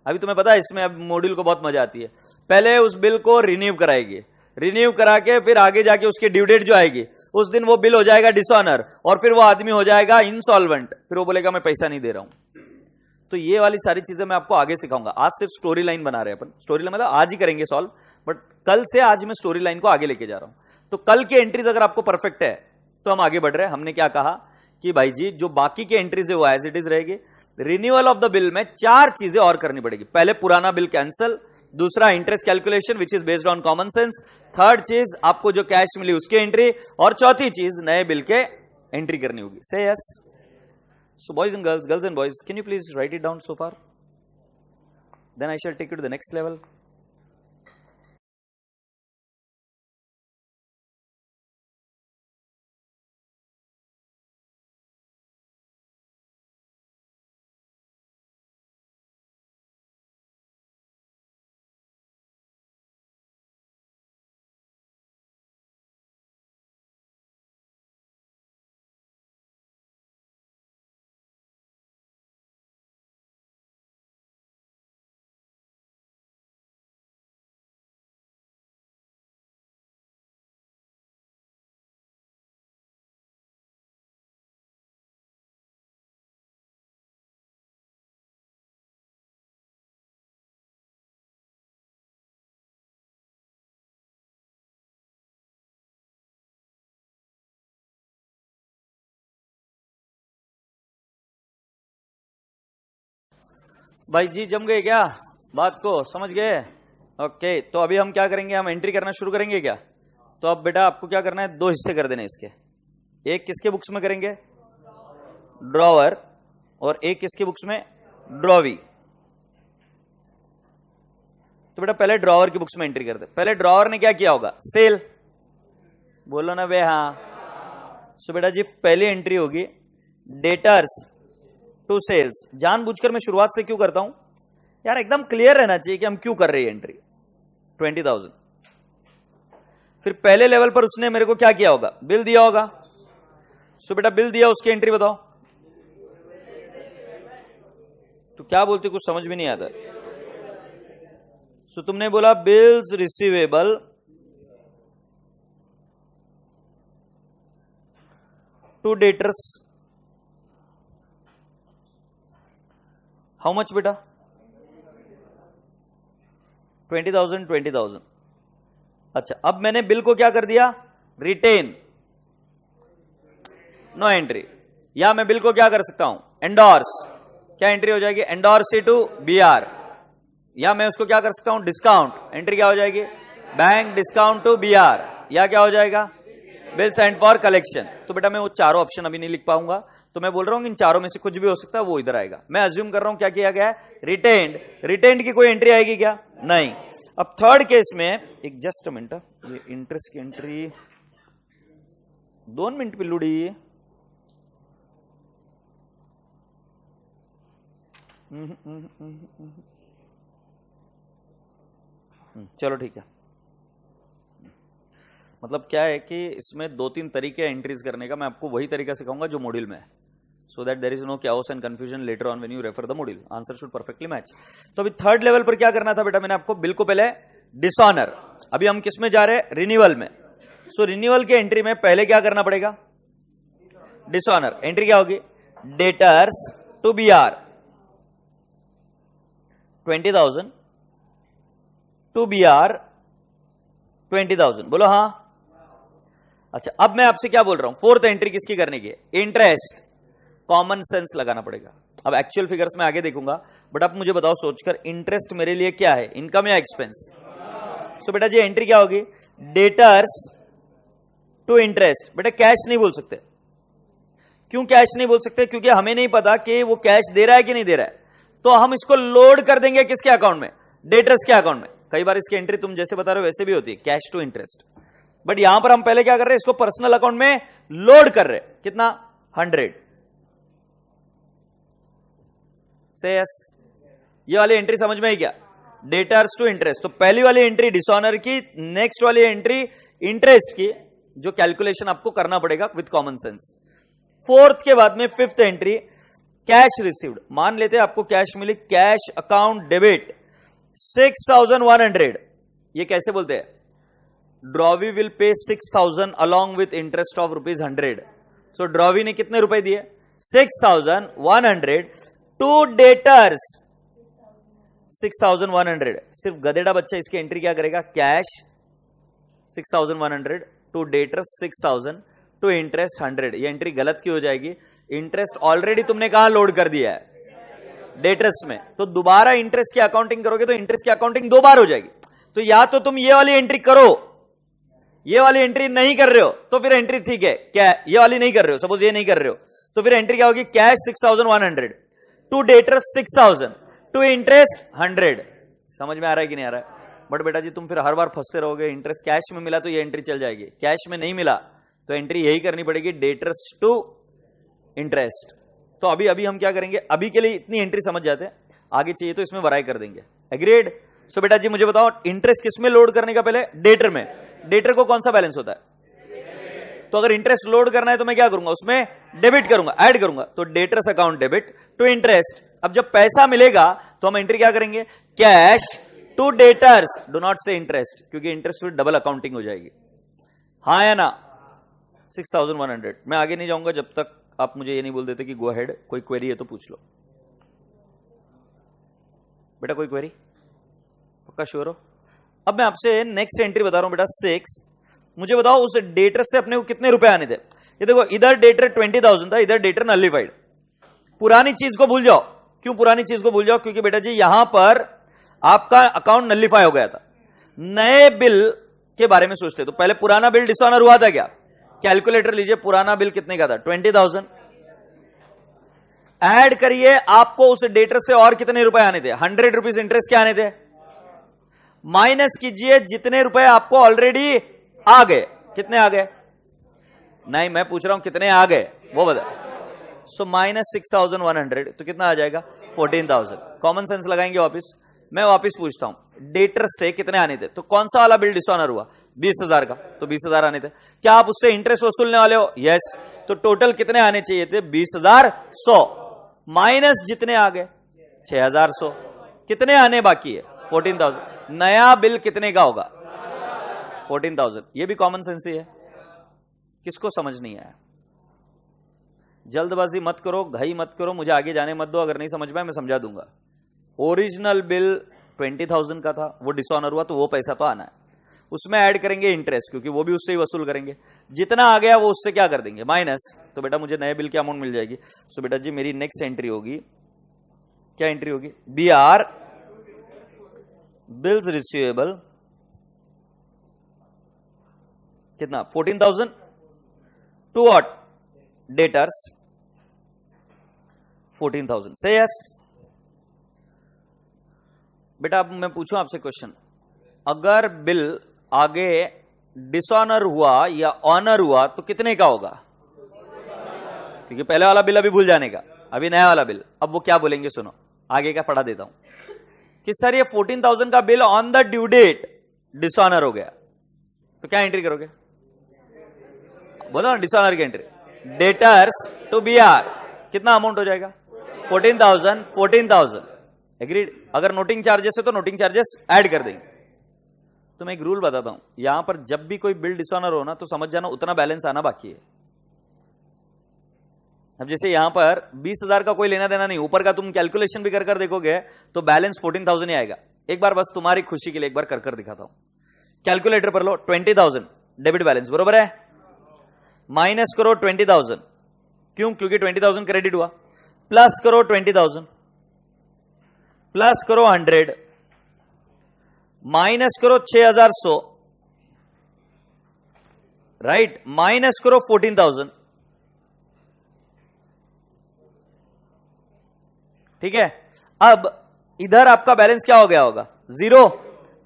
[SPEAKER 1] अभी तुम्हें पता है इसमें अब मॉड्यूल को बहुत मजा आती है. पहले उस बिल को रिन्यू कराएगी, रिन्यू करा के फिर आगे जाके उसकी ड्यू डेट जो आएगी उस दिन वो बिल हो जाएगा डिसऑनर, और फिर वो आदमी हो जाएगा इंसॉल्वेंट. फिर वो बोलेगा मैं पैसा नहीं दे रहा हूं. तो ये वाली सारी चीजें मैं आपको आगे सिखाऊंगा. आज सिर्फ स्टोरी लाइन बना रहे हैं अपन. स्टोरी लाइन मतलब आज ही करेंगे सॉल्व, बट कल से आज मैं स्टोरी लाइन को आगे लेके जा रहा हूं. तो कल की एंट्रीज अगर आपको परफेक्ट है तो हम आगे बढ़ रहे हैं. हमने क्या कहा कि भाई जी जो बाकी की एंट्रीज है वो एज इट इज रहेगी. रिन्यूअल ऑफ द बिल में 4 चीजें और करनी पड़ेगी. पहले पुराना बिल कैंसिल, दूसरा interest calculation which is based on common sense, third चीज आपको जो कैश मिली उसकी एंट्री, और चौथी चीज नए बिल के एंट्री करनी होगी. Say yes. So boys and girls, girls and boys, can you please write it down so far, then I shall take you to the next level. भाई जी जम गए क्या? बात को समझ गए? ओके. तो अभी हम क्या करेंगे? हम एंट्री करना शुरू करेंगे क्या? तो अब बेटा आपको क्या करना है? 2 हिस्से कर देने इसके. एक किसके बुक्स में करेंगे? ड्रॉवर. और एक किसके बुक्स में? ड्रॉवी. तो बेटा पहले ड्रॉवर की बुक्स में एंट्री करते. पहले ड्रॉवर ने क्या किया होगा? सेल. बोलो ना वे. हाँ. सो बेटा जी पहली एंट्री होगी डेटर्स टू सेल्स. जानबूझकर मैं शुरुआत से क्यों करता हूं यार? एकदम क्लियर रहना चाहिए कि हम क्यों कर रहे हैं एंट्री. 20,000. फिर पहले लेवल पर उसने मेरे को क्या किया होगा? बिल दिया होगा. सो बेटा बिल दिया, उसकी एंट्री बताओ. तो क्या बोलते, कुछ समझ भी नहीं आता. सो तुमने बोला bills receivable to debtors. How much बेटा? 20,000. 20,000. अच्छा अब मैंने बिल को क्या कर दिया? रिटेन. No entry. या मैं बिल को क्या कर सकता हूं? एंडोर्स. क्या एंट्री हो जाएगी? Endorse to BR. या मैं उसको क्या कर सकता हूं? डिस्काउंट. एंट्री क्या हो जाएगी? Bank discount to BR. या क्या हो जाएगा? Bill send for collection. तो बेटा मैं वो चारों ऑप्शन अभी नहीं लिख पाऊंगा, तो मैं बोल रहा हूं इन चारों में से कुछ भी हो सकता है, वो इधर आएगा. मैं अज्यूम कर रहा हूं क्या किया गया है? रिटेन्ड. रिटेन्ड की कोई एंट्री आएगी क्या? नहीं. अब थर्ड केस में एक जस्ट मिनट, ये इंटरेस्ट की एंट्री 2 मिनट पिल्लुड़ी. चलो ठीक है. मतलब क्या है कि इसमें 2-3 तरीके एंट्रीज करने का. मैं आपको वही तरीका सिखाऊंगा जो मॉड्यूल में है, so that there is no chaos and confusion later on when you refer the module. Answer should perfectly match. तो अभी थर्ड लेवल पर क्या करना था बेटा? मैंने आपको बिल को पहले डिसऑनर. अभी हम किस में जा रहे हैं? रिन्यूअल में. सो रिन्यूअल की एंट्री में पहले क्या करना पड़ेगा? डिसऑनर. एंट्री क्या होगी? Debtors to BR 20,000 to BR 20,000. बोलो हाँ. अच्छा अब मैं आपसे क्या बोल रहा हूं? फोर्थ एंट्री किसकी करने की? इंटरेस्ट कॉमन सेंस लगाना पड़ेगा। अब एक्चुअल फिगर्स में आगे देखूंगा, बट अब मुझे बताओ सोचकर, इंटरेस्ट मेरे लिए क्या है, इनकम या एक्सपेंस? सो बेटा जी एंट्री क्या होगी, डेटर्स टू इंटरेस्ट। बेटा कैश नहीं बोल सकते। क्यों कैश नहीं बोल सकते? क्योंकि हमें नहीं पता कि वो कैश दे रहा है कि नहीं दे रहा है, तो हम इसको लोड कर देंगे किसके अकाउंट में, डेटर्स के अकाउंट में। कई बार इसकी एंट्री तुम जैसे बता रहे हो वैसे भी होती है, कैश टू इंटरेस्ट, बट यहां पर हम पहले क्या कर रहे हैं, इसको पर्सनल अकाउंट में लोड कर रहे हैं। कितना, 100। से यस, ये वाली एंट्री समझ में आई क्या, डेटर्स टू इंटरेस्ट। तो पहली वाली एंट्री डिसऑनर की, नेक्स्ट वाली एंट्री इंटरेस्ट की, जो कैलकुलेशन आपको करना पड़ेगा विथ कॉमन सेंस। फोर्थ के बाद में फिफ्थ एंट्री, कैश रिसीव्ड। मान लेते हैं आपको कैश मिली, कैश अकाउंट डेबिट 6100। ये कैसे बोलते हैं, drawee will pay 6000 along with interest of ₹100। So drawee ने कितने रुपए दिए, 6100 टू डेटर्स 6100। सिर्फ गधेड़ा बच्चा इसकी एंट्री क्या करेगा, cash 6100 to debtors 6000 to interest 100। ये एंट्री गलत क्यों हो जाएगी, इंटरेस्ट ऑलरेडी तुमने कहां लोड कर दिया है, डेटर्स में, तो दोबारा इंटरेस्ट की अकाउंटिंग करोगे तो इंटरेस्ट की अकाउंटिंग दो बार हो जाएगी। तो या तो तुम ये वाली एंट्री करो, ये वाली एंट्री नहीं कर रहे हो तो फिर एंट्री ठीक है, क्या ये वाली नहीं कर रहे हो, सपोज ये नहीं कर रहे हो, तो फिर एंट्री क्या होगी, cash 6100 to debtors 6000 to interest 100। समझ में आ रहा है कि नहीं आ रहा है? बट बेटा जी तुम फिर हर बार फंसते रहोगे, इंटरेस्ट कैश में मिला तो ये एंट्री चल जाएगी, कैश में नहीं मिला तो एंट्री यही करनी पड़ेगी, डेटर्स टू इंटरेस्ट। तो अभी अभी हम क्या करेंगे, अभी के लिए इतनी एंट्री समझ जाते हैं, आगे चाहिए तो इसमें वराई कर देंगे। एग्रीड? सो बेटा जी मुझे बताओ, इंटरेस्ट किसमें लोड करने का, पहले डेटर में। डेटर को कौन सा बैलेंस होता है, तो अगर इंटरेस्ट लोड करना है तो मैं क्या करूंगा, उसमें डेबिट करूंगा, ऐड करूंगा, तो debtors account debit to interest. अब जब पैसा मिलेगा तो हम एंट्री क्या करेंगे, cash to debtors, do not say interest, क्योंकि इंटरेस्ट फिर डबल अकाउंटिंग हो जाएगी। हाँ या ना, 6100। मैं आगे नहीं जाऊंगा जब तक आप मुझे ये नहीं बोल देते कि गो अहेड, कोई क्वेरी है तो पूछ लो। बेटा कोई क्वेरी, पक्का श्योर हो? अब मैं आपसे नेक्स्ट एंट्री बता रहा हूं बेटा 6। मुझे बताओ उस डेटर से अपने को कितने रुपए आने थे। ये देखो, इधर डेटर 20,000 था, इधर डेटर नलिफाइड। पुरानी चीज को भूल जाओ। क्यों पुरानी चीज को भूल जाओ, क्योंकि बेटा जी यहां पर आपका अकाउंट नलिफाई हो गया था। नए बिल के बारे में सोचते तो पहले पुराना बिल डिसऑनर हुआ था क्या, कैलकुलेटर लीजिए, पुराना बिल कितने का था, 20,000। ऐड करिए, आपको उस डेटर से और कितने रुपए आने थे, 100 रुपीज इंटरेस्ट के आने थे। माइनस कीजिए जितने रुपए आपको ऑलरेडी आ गए, कितने आ गए, नहीं मैं पूछ रहा हूं कितने आ गए वो बता। सो माइनस 6100, तो कितना आ जाएगा, 14,000। कॉमन सेंस लगाएंगे वापिस। मैं वापिस पूछता हूं, डेटर से कितने आने थे, तो कौन सा वाला बिल डिसऑनर हुआ, 20,000 का, तो 20,000 आने थे। क्या आप उससे इंटरेस्ट वसूलने वाले हो, यस। तो टोटल कितने आने चाहिए थे, 20,100 माइनस जितने आ गए 6,100, कितने आने बाकी है, 14,000। नया बिल कितने का होगा, 14,000। ये भी कॉमन सेंस ही है। किसको समझ नहीं आया, जल्दबाजी मत करो, घाई मत करो, मुझे आगे जाने मत दो। अगर नहीं समझ में मैं समझा दूंगा। ओरिजिनल बिल 20,000 का था, वो डिसऑनर हुआ तो वो पैसा तो आना है, उसमें ऐड करेंगे इंटरेस्ट, क्योंकि वो भी उससे ही वसूल करेंगे। जितना आ गया वो उससे क्या कर देंगे, माइनस। तो बेटा मुझे नए बिल की अमाउंट मिल जाएगी। सो बेटा जी मेरी नेक्स्ट एंट्री होगी, क्या एंट्री होगी, बी आर बिल्स रिसीवेबल, कितना, 14,000 टू व्हाट, डेटर्स 14,000। से यस। बेटा अब मैं पूछूं आपसे क्वेश्चन, अगर बिल आगे डिसऑनर हुआ या ऑनर हुआ तो कितने का होगा, क्योंकि पहले वाला बिल अभी भूल जाने का, अभी नया वाला बिल। अब वो क्या बोलेंगे सुनो, आगे का पढ़ा देता हूं कि सर ये 14,000 का bill on the due date dishonour हो गया, तो क्या एंट्री करोगे, बोलो ना, डिसऑनर की entry, debtors to B R, कितना अमाउंट हो जाएगा, 14,000 14,000। एग्रीड? अगर नोटिंग चार्जेस है तो नोटिंग चार्जेस ऐड कर देंगे। तो मैं एक रूल बताता हूं, यहां पर जब भी कोई बिल डिसऑनर हो ना तो समझ जाना उतना बैलेंस आना बाकी है। अब जैसे यहां पर 20,000 का कोई लेना देना नहीं, ऊपर का तुम कैलकुलेशन भी कर देखोगे तो बैलेंस 14,000 ही आएगा। एक बार बस तुम्हारी खुशी के लिए एक बार कर दिखाता हूं, कैलकुलेटर पर लो, 20,000 डेबिट बैलेंस, बरोबर है, माइनस करो 20,000, क्यों? क्योंकि 20,000 क्रेडिट हुआ। प्लस करो 20,000, प्लस करो 100, माइनस करो 6,100, राइट, माइनस करो 14,000, ठीक है। अब इधर आपका बैलेंस क्या हो गया होगा? 0।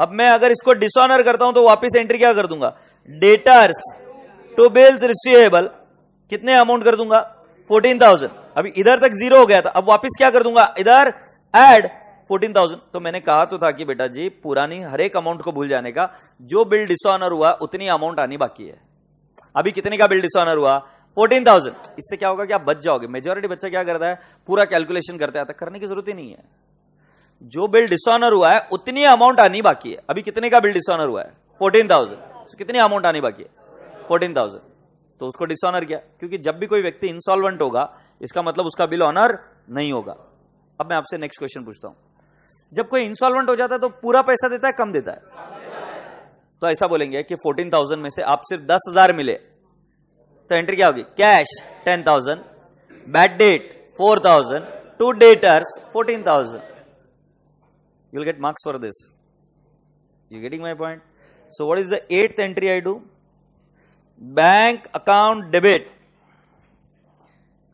[SPEAKER 1] अब मैं अगर इसको डिसऑनर करता हूं तो वापस एंट्री क्या कर दूंगा? डेटर्स टू बिल्स रिसीवेबल, कितने अमाउंट कर दूंगा? 14,000। अभी इधर तक 0 हो गया था, अब वापस क्या कर दूंगा? इधर ऐड 14,000। तो मैंने कहा तो था कि बेटा जी पुरानी हर एक अमाउंट को भूल जाने का, जो बिल डिसऑनर हुआ उतनी अमाउंट आनी बाकी है। अभी कितने का बिल डिसऑनर हुआ? 14,000। इससे क्या होगा कि आप बच जाओगे। मेजॉरिटी बच्चा क्या करता है? पूरा कैलकुलेशन करते आता, करने की जरूरत ही नहीं है। जो बिल डिसऑनर हुआ है उतनी अमाउंट आनी बाकी है। अभी कितने का बिल डिसऑनर हुआ है? 14,000। तो कितनी अमाउंट आनी बाकी है? 14,000। तो उसको डिसऑनर किया, क्योंकि जब भी कोई व्यक्ति इंसॉल्वेंट होगा इसका मतलब उसका बिल ऑनर नहीं होगा। अब मैं आपसे नेक्स्ट क्वेश्चन पूछता हूं, जब कोई इंसॉल्वेंट हो जाता है तो पूरा पैसा देता है, कम देता है? तो ऐसा बोलेंगे कि 14,000 में से आप सिर्फ 10,000 मिले, तो एंट्री क्या होगी? Cash 10,000, bad debt 4,000, to debtors 14,000. You'll get marks for this. You getting my point? So what is the 8th entry I do? Bank account debit.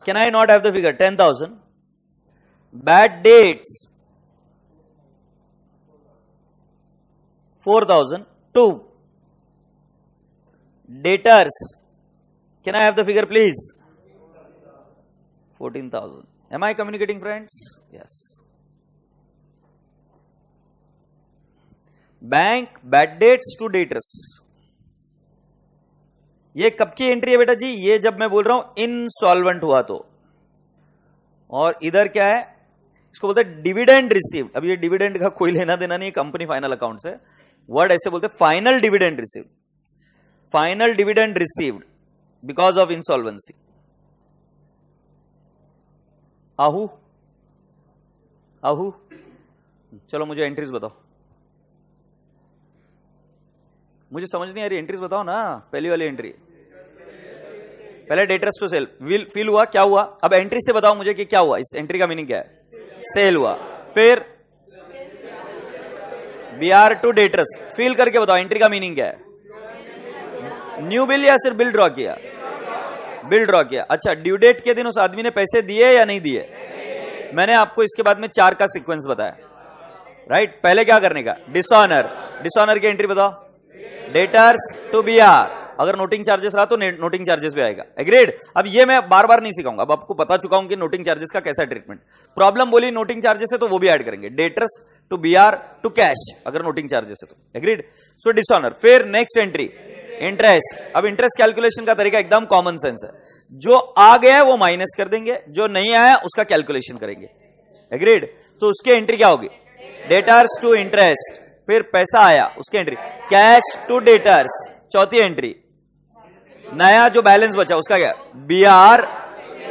[SPEAKER 1] Can I not have the figure? 10,000. Bad dates 4,000. 2. Daters. Can I have the figure please? 14,000. Am I communicating, friends? Yes. Bank bad debts to debtors, ये कब की entry है बेटा जी? ये जब मैं बोल रहा हूं इनसॉल्वेंट हुआ तो। और इधर क्या है? इसको बोलते हैं डिविडेंड रिसीव्ड। अब ये डिविडेंड का कोई लेना देना नहीं, कंपनी फाइनल अकाउंट से, वर्ड ऐसे बोलते हैं final dividend received. Final dividend received because of insolvency. आहू आहू, चलो मुझे एंट्रीज बताओ। मुझे समझ नहीं आ रही, एंट्रीज बताओ ना। पहली वाली एंट्री, पहले डेटर्स टू सेल फील हुआ, क्या हुआ? अब एंट्री से बताओ मुझे कि क्या हुआ, इस एंट्री का मीनिंग क्या है? सेल हुआ। फिर बीआर टू डेटर्स, फील करके बताओ एंट्री का मीनिंग क्या है? न्यू बिल या सिर्फ बिल ड्रॉ किया? बिल ड्रॉ किया। अच्छा, ड्यू डेट के दिन उस आदमी ने पैसे दिए या नहीं दिए? मैंने आपको इसके बाद में 4 का सीक्वेंस बताया, राइट। पहले क्या करने का? डिसऑनर। डिसऑनर की एंट्री बताओ। डेटर्स टू बीआर, अगर नोटिंग चार्जेस रहा तो नोटिंग चार्जेस भी आएगा। एग्रीड। अब ये मैं बार बार नहीं सिखाऊंगा, अब आपको बता चुका हूं कि नोटिंग चार्जेस का कैसा ट्रीटमेंट। प्रॉब्लम बोली नोटिंग चार्जेस है तो वो भी ऐड करेंगे। Debtors to BR to cash, अगर नोटिंग चार्जेस है तो। एग्रीड। So dishonour. फिर नेक्स्ट एंट्री इंटरेस्ट। अब इंटरेस्ट कैलकुलेशन का तरीका एकदम कॉमन सेंस है, जो आ गया है वो माइनस कर देंगे, जो नहीं आया उसका कैलकुलेशन करेंगे। एग्रीड। तो उसकी एंट्री क्या होगी? Debtors to interest. फिर पैसा आया, उसकी एंट्री कैश टू डेटर्स। चौथी एंट्री नया जो बैलेंस बचा उसका क्या? BR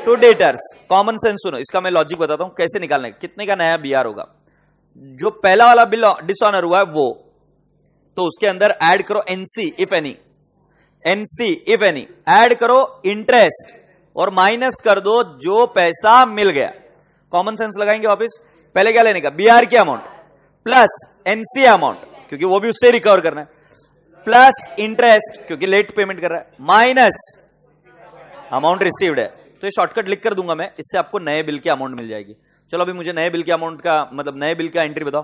[SPEAKER 1] to debtors. Common sense सुनो, इसका मैं लॉजिक बताता हूं कैसे निकालना है। कितने का नया बीआर होगा? जो पहला वाला बिल डिसऑनर हुआ है वो, तो उसके अंदर ऐड करो NC if any. NC if any add करो इंटरेस्ट और माइनस कर दो जो पैसा मिल गया। कॉमन सेंस लगाएंगे वापस। पहले क्या लेने का? बीआर की अमाउंट प्लस एनसी अमाउंट, क्योंकि वो भी उससे रिकवर करना है, प्लस इंटरेस्ट क्योंकि लेट पेमेंट कर रहा है, माइनस अमाउंट रिसीव्ड है। तो ये शॉर्टकट लिख कर दूंगा मैं, इससे आपको नए बिल की अमाउंट मिल जाएगी। चलो अभी मुझे नए बिल की अमाउंट का मतलब नए बिल का एंट्री बताओ।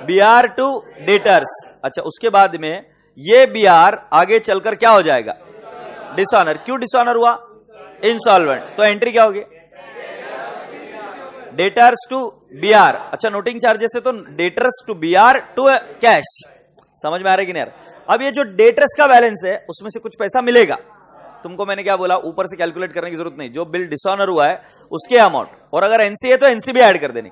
[SPEAKER 1] BR to debtors. अच्छा, उसके बाद में ये बीआर आगे चलकर क्या हो जाएगा? डिसऑनर। क्यों डिसऑनर हुआ? इंसॉल्वेंट। तो एंट्री क्या होगी? Debtors to BR. अच्छा, नोटिंग चार्जेस है तो debtors to BR to cash. समझ में आ रहा है कि नहीं? अब ये जो डेटर्स का बैलेंस है उसमें से कुछ पैसा मिलेगा तुमको। मैंने क्या बोला? ऊपर से कैलकुलेट करने की जरूरत नहीं, जो बिल डिसऑनर हुआ है उसके अमाउंट, और अगर एनसी है तो एनसी भी ऐड कर देनी।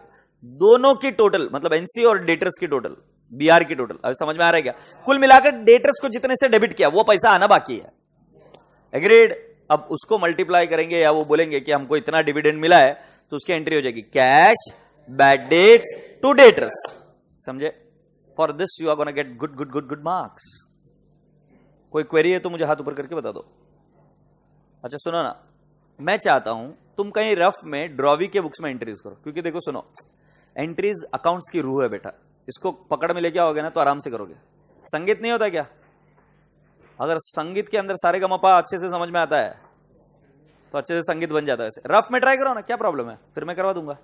[SPEAKER 1] दोनों की टोटल, मतलब एनसी और डेटर्स की टोटल, बीआर की टोटल। अब समझ में आ रहा है क्या? कुल मिलाकर डेटर्स को जितने से डेबिट किया वो पैसा आना बाकी है। एग्रीड। अब उसको मल्टीप्लाई करेंगे या वो बोलेंगे कि हमको इतना डिविडेंड मिला है, तो उसकी एंट्री हो जाएगी cash bad debts to debtors. समझे? For this you are gonna get good good good good marks. कोई क्वेरी है तो मुझे हाथ ऊपर करके बता दो। अच्छा सुनो ना, मैं चाहता हूं तुम कहीं रफ में ड्रॉवी के बुक्स में एंट्रीज करो, क्योंकि देखो सुनो, एंट्रीज अकाउंट्स की रूह है बेटा, इसको पकड़ में लेके आओगे ना तो आराम से करोगे। संगीत नहीं होता क्या? अगर संगीत के अंदर सारे गमपा अच्छे से समझ में आता है तो अच्छे से संगीत बन जाता है। ऐसे रफ में ट्राई करो ना, क्या प्रॉब्लम है, फिर मैं करवा दूंगा।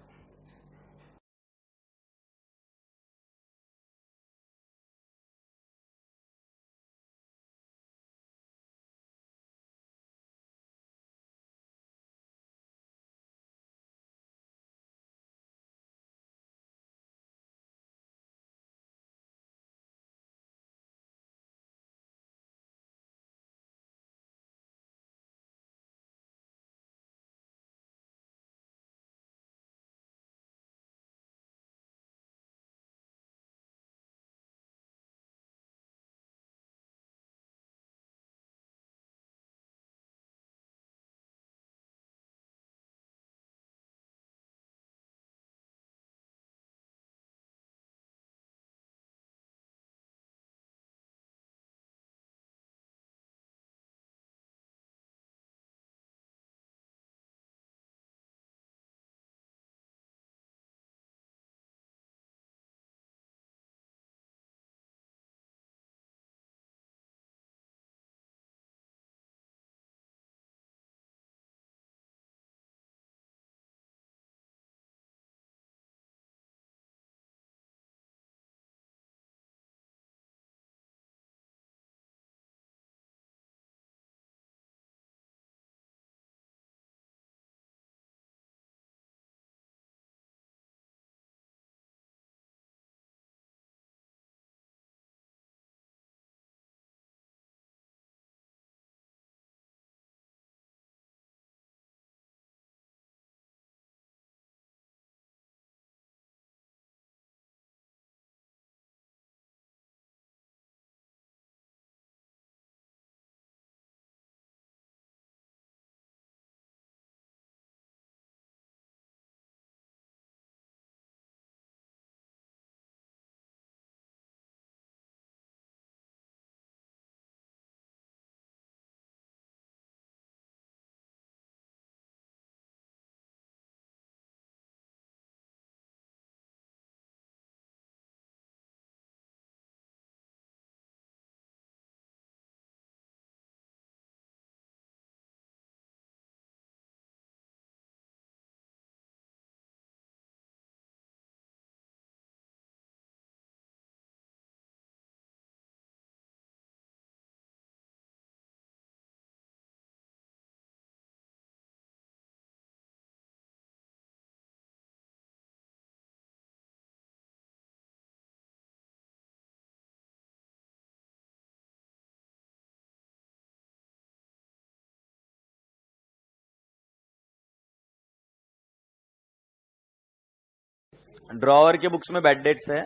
[SPEAKER 1] ड्रॉवर के बुक्स में बैड डेट्स है,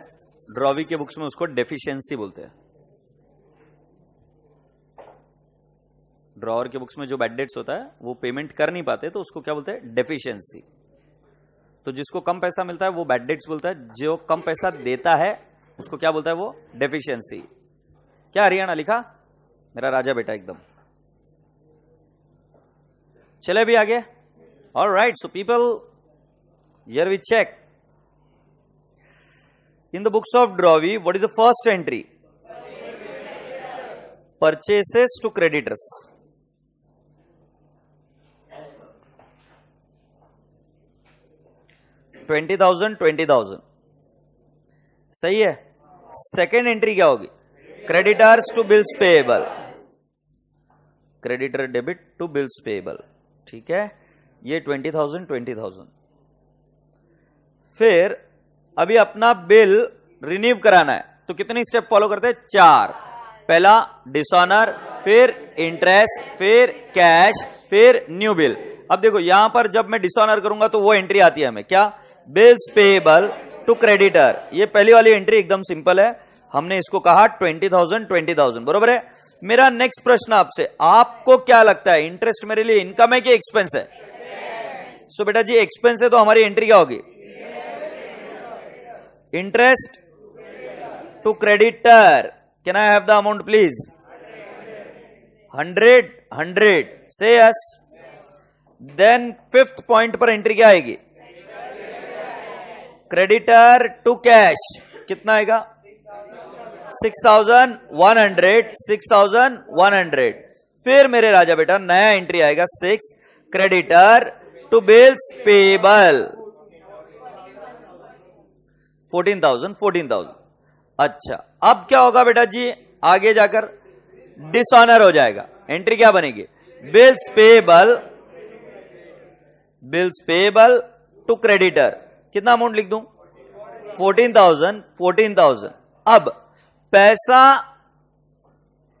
[SPEAKER 1] ड्रॉवी के बुक्स में उसको डेफिशिएंसी बोलते हैं। ड्रॉवर के बुक्स में जो बैड डेट्स होता है वो पेमेंट कर नहीं पाते तो उसको क्या बोलते हैं, डेफिशिएंसी। तो जिसको कम पैसा मिलता है वो बैड डेट्स बोलता है, जो कम पैसा देता है उसको क्या बोलता है, वो डेफिशिएंसी। क्या हरियाणा लिखा, मेरा राजा बेटा एकदम। चले भी आगे। Alright, so people, here we check in the books of Drovy, what is the first entry? Purchases to creditors. $20,000 सही है। सेकेंड एंट्री क्या होगी? Creditors to bills payable, creditor debit to bills payable, ठीक है। ये 20,000। फिर अभी अपना बिल रिन्यू कराना है तो कितनी स्टेप फॉलो करते हैं? 4। पहला डिसऑनर, फिर इंटरेस्ट, फिर कैश, फिर न्यू बिल। अब देखो यहां पर जब मैं डिसऑनर करूंगा तो वो एंट्री आती है हमें क्या, बिल्स पेएबल टू क्रेडिटर। ये पहली वाली एंट्री एकदम सिंपल है, हमने इसको कहा 20,000 बरोबर है। मेरा नेक्स्ट प्रश्न आपसे, आपको क्या लगता है इंटरेस्ट मेरे लिए इनकम है कि एक्सपेंस है? सो बेटा जी एक्सपेंस है तो हमारी एंट्री क्या होगी? Interest to creditor. Can I have the amount please? 100. Say yes. Then fifth point पर एंट्री क्या आएगी? क्रेडिटर टू कैश कितना आएगा? 6,100, 6,100। फिर मेरे राजा बेटा नया एंट्री आएगा 6, क्रेडिटर टू बिल्स पेबल 14,000। अच्छा, अब क्या होगा बेटा जी? आगे जाकर डिसऑनर हो जाएगा। एंट्री क्या बनेगी? Bills payable to creditor. कितना अमाउंट लिख दूं? 14,000। अब पैसा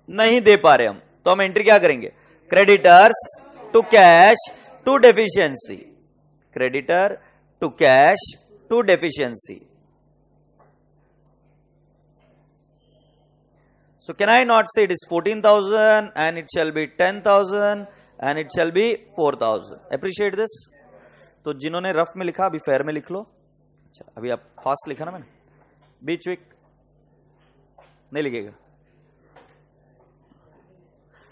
[SPEAKER 1] नहीं दे पा रहे हम, तो हम एंट्री क्या करेंगे? Creditors to cash to deficiency. Creditor to cash to deficiency. So can I not say it is 14,000 and it shall be 10,000 and it shall be 4,000? Appreciate this? तो जिन्होंने रफ में लिखा अभी फेयर में लिख लो। अच्छा, अभी आप फास्ट लिखा ना मैंने, बीच वीक नहीं लिखेगा।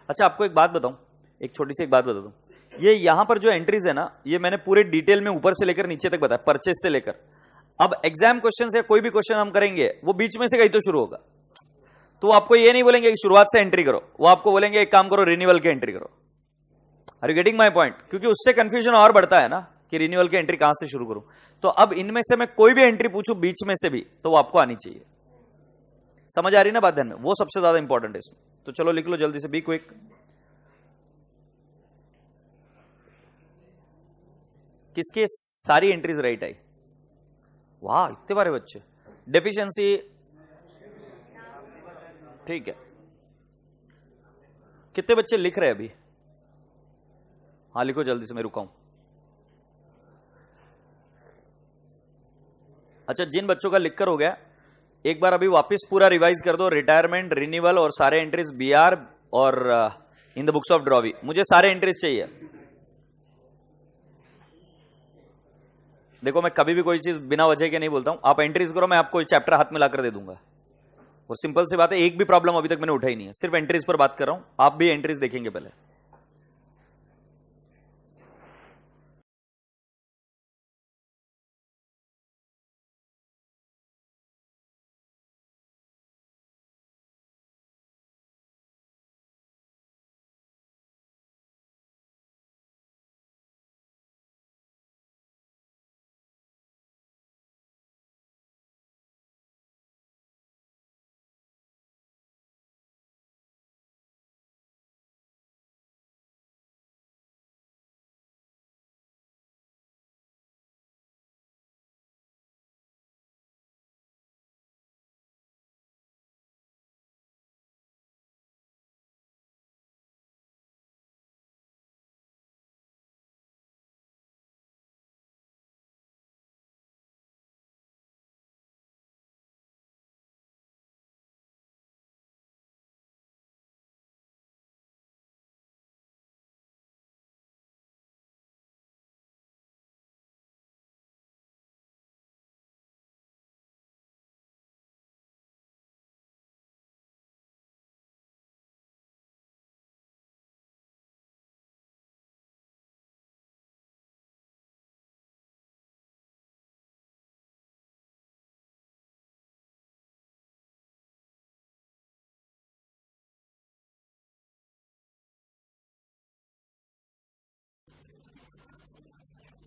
[SPEAKER 1] अच्छा, आपको एक बात बताऊं, एक छोटी सी एक बात बता दूं। ये यहां पर जो एंट्रीज है ना, ये मैंने पूरे डिटेल में ऊपर से लेकर नीचे तक बताया, परचेज से लेकर। अब एग्जाम क्वेश्चन से कोई भी क्वेश्चन हम करेंगे, वो बीच में से कहीं तो शुरू होगा। तो आपको ये नहीं बोलेंगे कि शुरुआत से एंट्री करो, वो आपको बोलेंगे एक काम करो, रिन्यूअल की एंट्री करो। Are you getting my point? क्योंकि उससे कंफ्यूजन और बढ़ता है ना कि रिन्यूअल की एंट्री कहां से शुरू करूं। तो अब इनमें से मैं कोई भी एंट्री पूछूं बीच में से भी, तो वो आपको आनी चाहिए। समझ आ रही ना बात ध्यान में? वो सबसे ज्यादा इंपॉर्टेंट है इसमें। तो चलो लिख लो जल्दी से, बी क्विक। किसकी सारी एंट्रीज राइट आई? वाह, इतने बारे बच्चे। डेफिशिएंसी ठीक है। कितने बच्चे लिख रहे हैं अभी? हाँ लिखो जल्दी से, मैं रुका हूं। अच्छा, जिन बच्चों का लिखकर हो गया, एक बार अभी वापस पूरा रिवाइज कर दो। रिटायरमेंट, रिन्यूअल और सारे एंट्रीज बीआर और इन द बुक्स ऑफ ड्रॉवी। मुझे सारे एंट्रीज चाहिए। देखो, मैं कभी भी कोई चीज बिना वजह के नहीं बोलता हूं। आप एंट्रीज करो, मैं आपको चैप्टर हाथ में लाकर दे दूंगा। और सिंपल सी बात है, एक भी प्रॉब्लम अभी तक मैंने उठाई नहीं है, सिर्फ एंट्रीज पर बात कर रहा हूं। आप भी एंट्रीज देखेंगे पहले।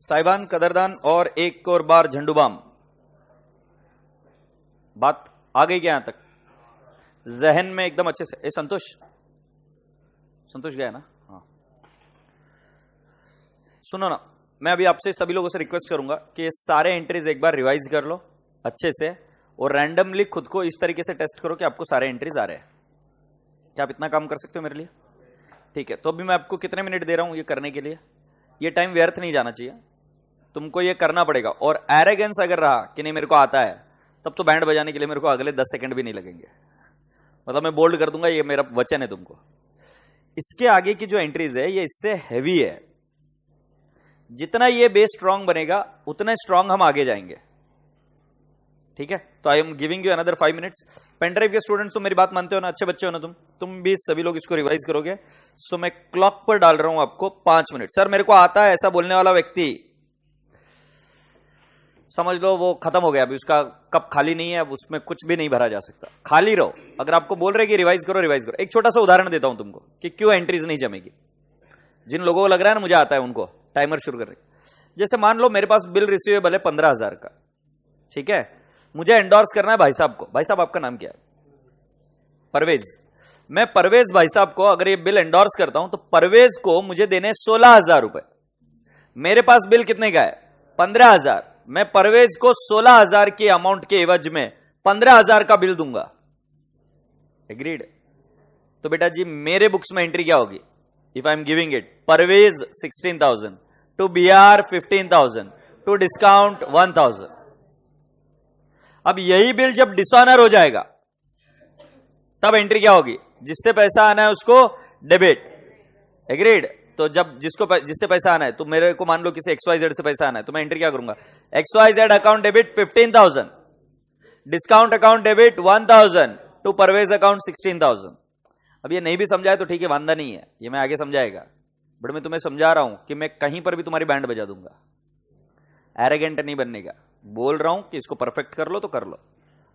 [SPEAKER 1] साहिबान, कदरदान और एक और बार झंडूबाम। बात आ गई क्या यहां तक? जहन में एकदम अच्छे से। संतोष गया ना? हाँ, सुनो ना, मैं अभी आपसे सभी लोगों से रिक्वेस्ट करूंगा कि सारे एंट्रीज एक बार रिवाइज कर लो अच्छे से, और रैंडमली खुद को इस तरीके से टेस्ट करो कि आपको सारे एंट्रीज आ रहे हैं। क्या आप इतना काम कर सकते हो मेरे लिए? ठीक है, तो अभी मैं आपको कितने मिनट दे रहा हूं ये करने के लिए? ये टाइम व्यर्थ नहीं जाना चाहिए, तुमको ये करना पड़ेगा। और एरोगेंस अगर रहा कि नहीं मेरे को आता है, तब तो बैंड बजाने के लिए मेरे को अगले 10 सेकंड भी नहीं लगेंगे। मतलब मैं बोल्ड कर दूंगा, ये मेरा वचन है तुमको। इसके आगे की जो एंट्रीज है ये इससे हैवी है। जितना ये बेस स्ट्रांग बनेगा, उतना स्ट्रांग हम आगे जाएंगे। ठीक है, तो I am giving you another 5 minutes. Pen drive के स्टूडेंट्स तो मेरी बात मानते हो ना, अच्छे बच्चे हो ना, तुम भी सभी लोग इसको रिवाइज करोगे। सो मैं क्लॉक पर डाल रहा हूं आपको 5 मिनट। सर मेरे को आता है, ऐसा बोलने वाला व्यक्ति समझ लो वो खत्म हो गया, अभी उसका कप खाली नहीं है, अब उसमें कुछ भी नहीं भरा जा सकता, खाली रहो। अगर आपको बोल रहे कि रिवाइज करो रिवाइज करो। एक छोटा सा उदाहरण देता हूं तुमको कि क्यों एंट्रीज नहीं जमेगी। जिन लोगों को लग रहा है ना मुझे आता है, उनको टाइमर शुरू कर रहे। जैसे मान लो मेरे पास बिल रिसीवेबल है 15,000 का, ठीक है, मुझे एंडोर्स करना है भाई साहब को। भाई साहब आपका नाम क्या है? परवेज। मैं परवेज भाई साहब को अगर ये बिल एंडोर्स करता हूं तो परवेज को मुझे देने 16,000 रुपए। मेरे पास बिल कितने का है? 15,000। मैं परवेज को 16,000 की अमाउंट के एवज में 15,000 का बिल दूंगा। एग्रीड? तो बेटा जी मेरे बुक्स में एंट्री क्या होगी? If I am giving it Parvez 16,000 to BR 15,000 to discount 1,000। अब यही बिल जब डिसऑनर हो जाएगा तब एंट्री क्या होगी? जिससे पैसा आना है उसको डेबिट। एग्रीड? तो जब जिससे पैसा आना है, तो मेरे को मान लो किसी XYZ से पैसा आना है, तो मैं एंट्री क्या करूंगा? XYZ account debit 15,000, discount account debit 1,000 to Parvez account 16,000। अब ये नहीं भी समझाए तो ठीक है, वांदा नहीं है, ये मैं आगे समझाएगा। बट मैं तुम्हें समझा रहा हूं कि मैं कहीं पर भी तुम्हारी बैंड बजा दूंगा। एरोगेंट नहीं बनने का, बोल रहा हूं कि इसको परफेक्ट कर लो तो कर लो।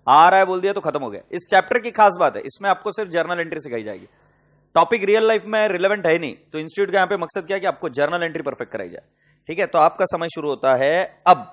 [SPEAKER 1] आ रहा है बोल दिया तो खत्म हो गया। इस चैप्टर की खास बात है, इसमें आपको सिर्फ जर्नल एंट्री सिखाई जाएगी। टॉपिक रियल लाइफ में रिलेवेंट है नहीं, तो इंस्टीट्यूट का यहां पे मकसद क्या है कि आपको जर्नल एंट्री परफेक्ट कराई जाए। ठीक है, तो आपका समय शुरू होता है अब।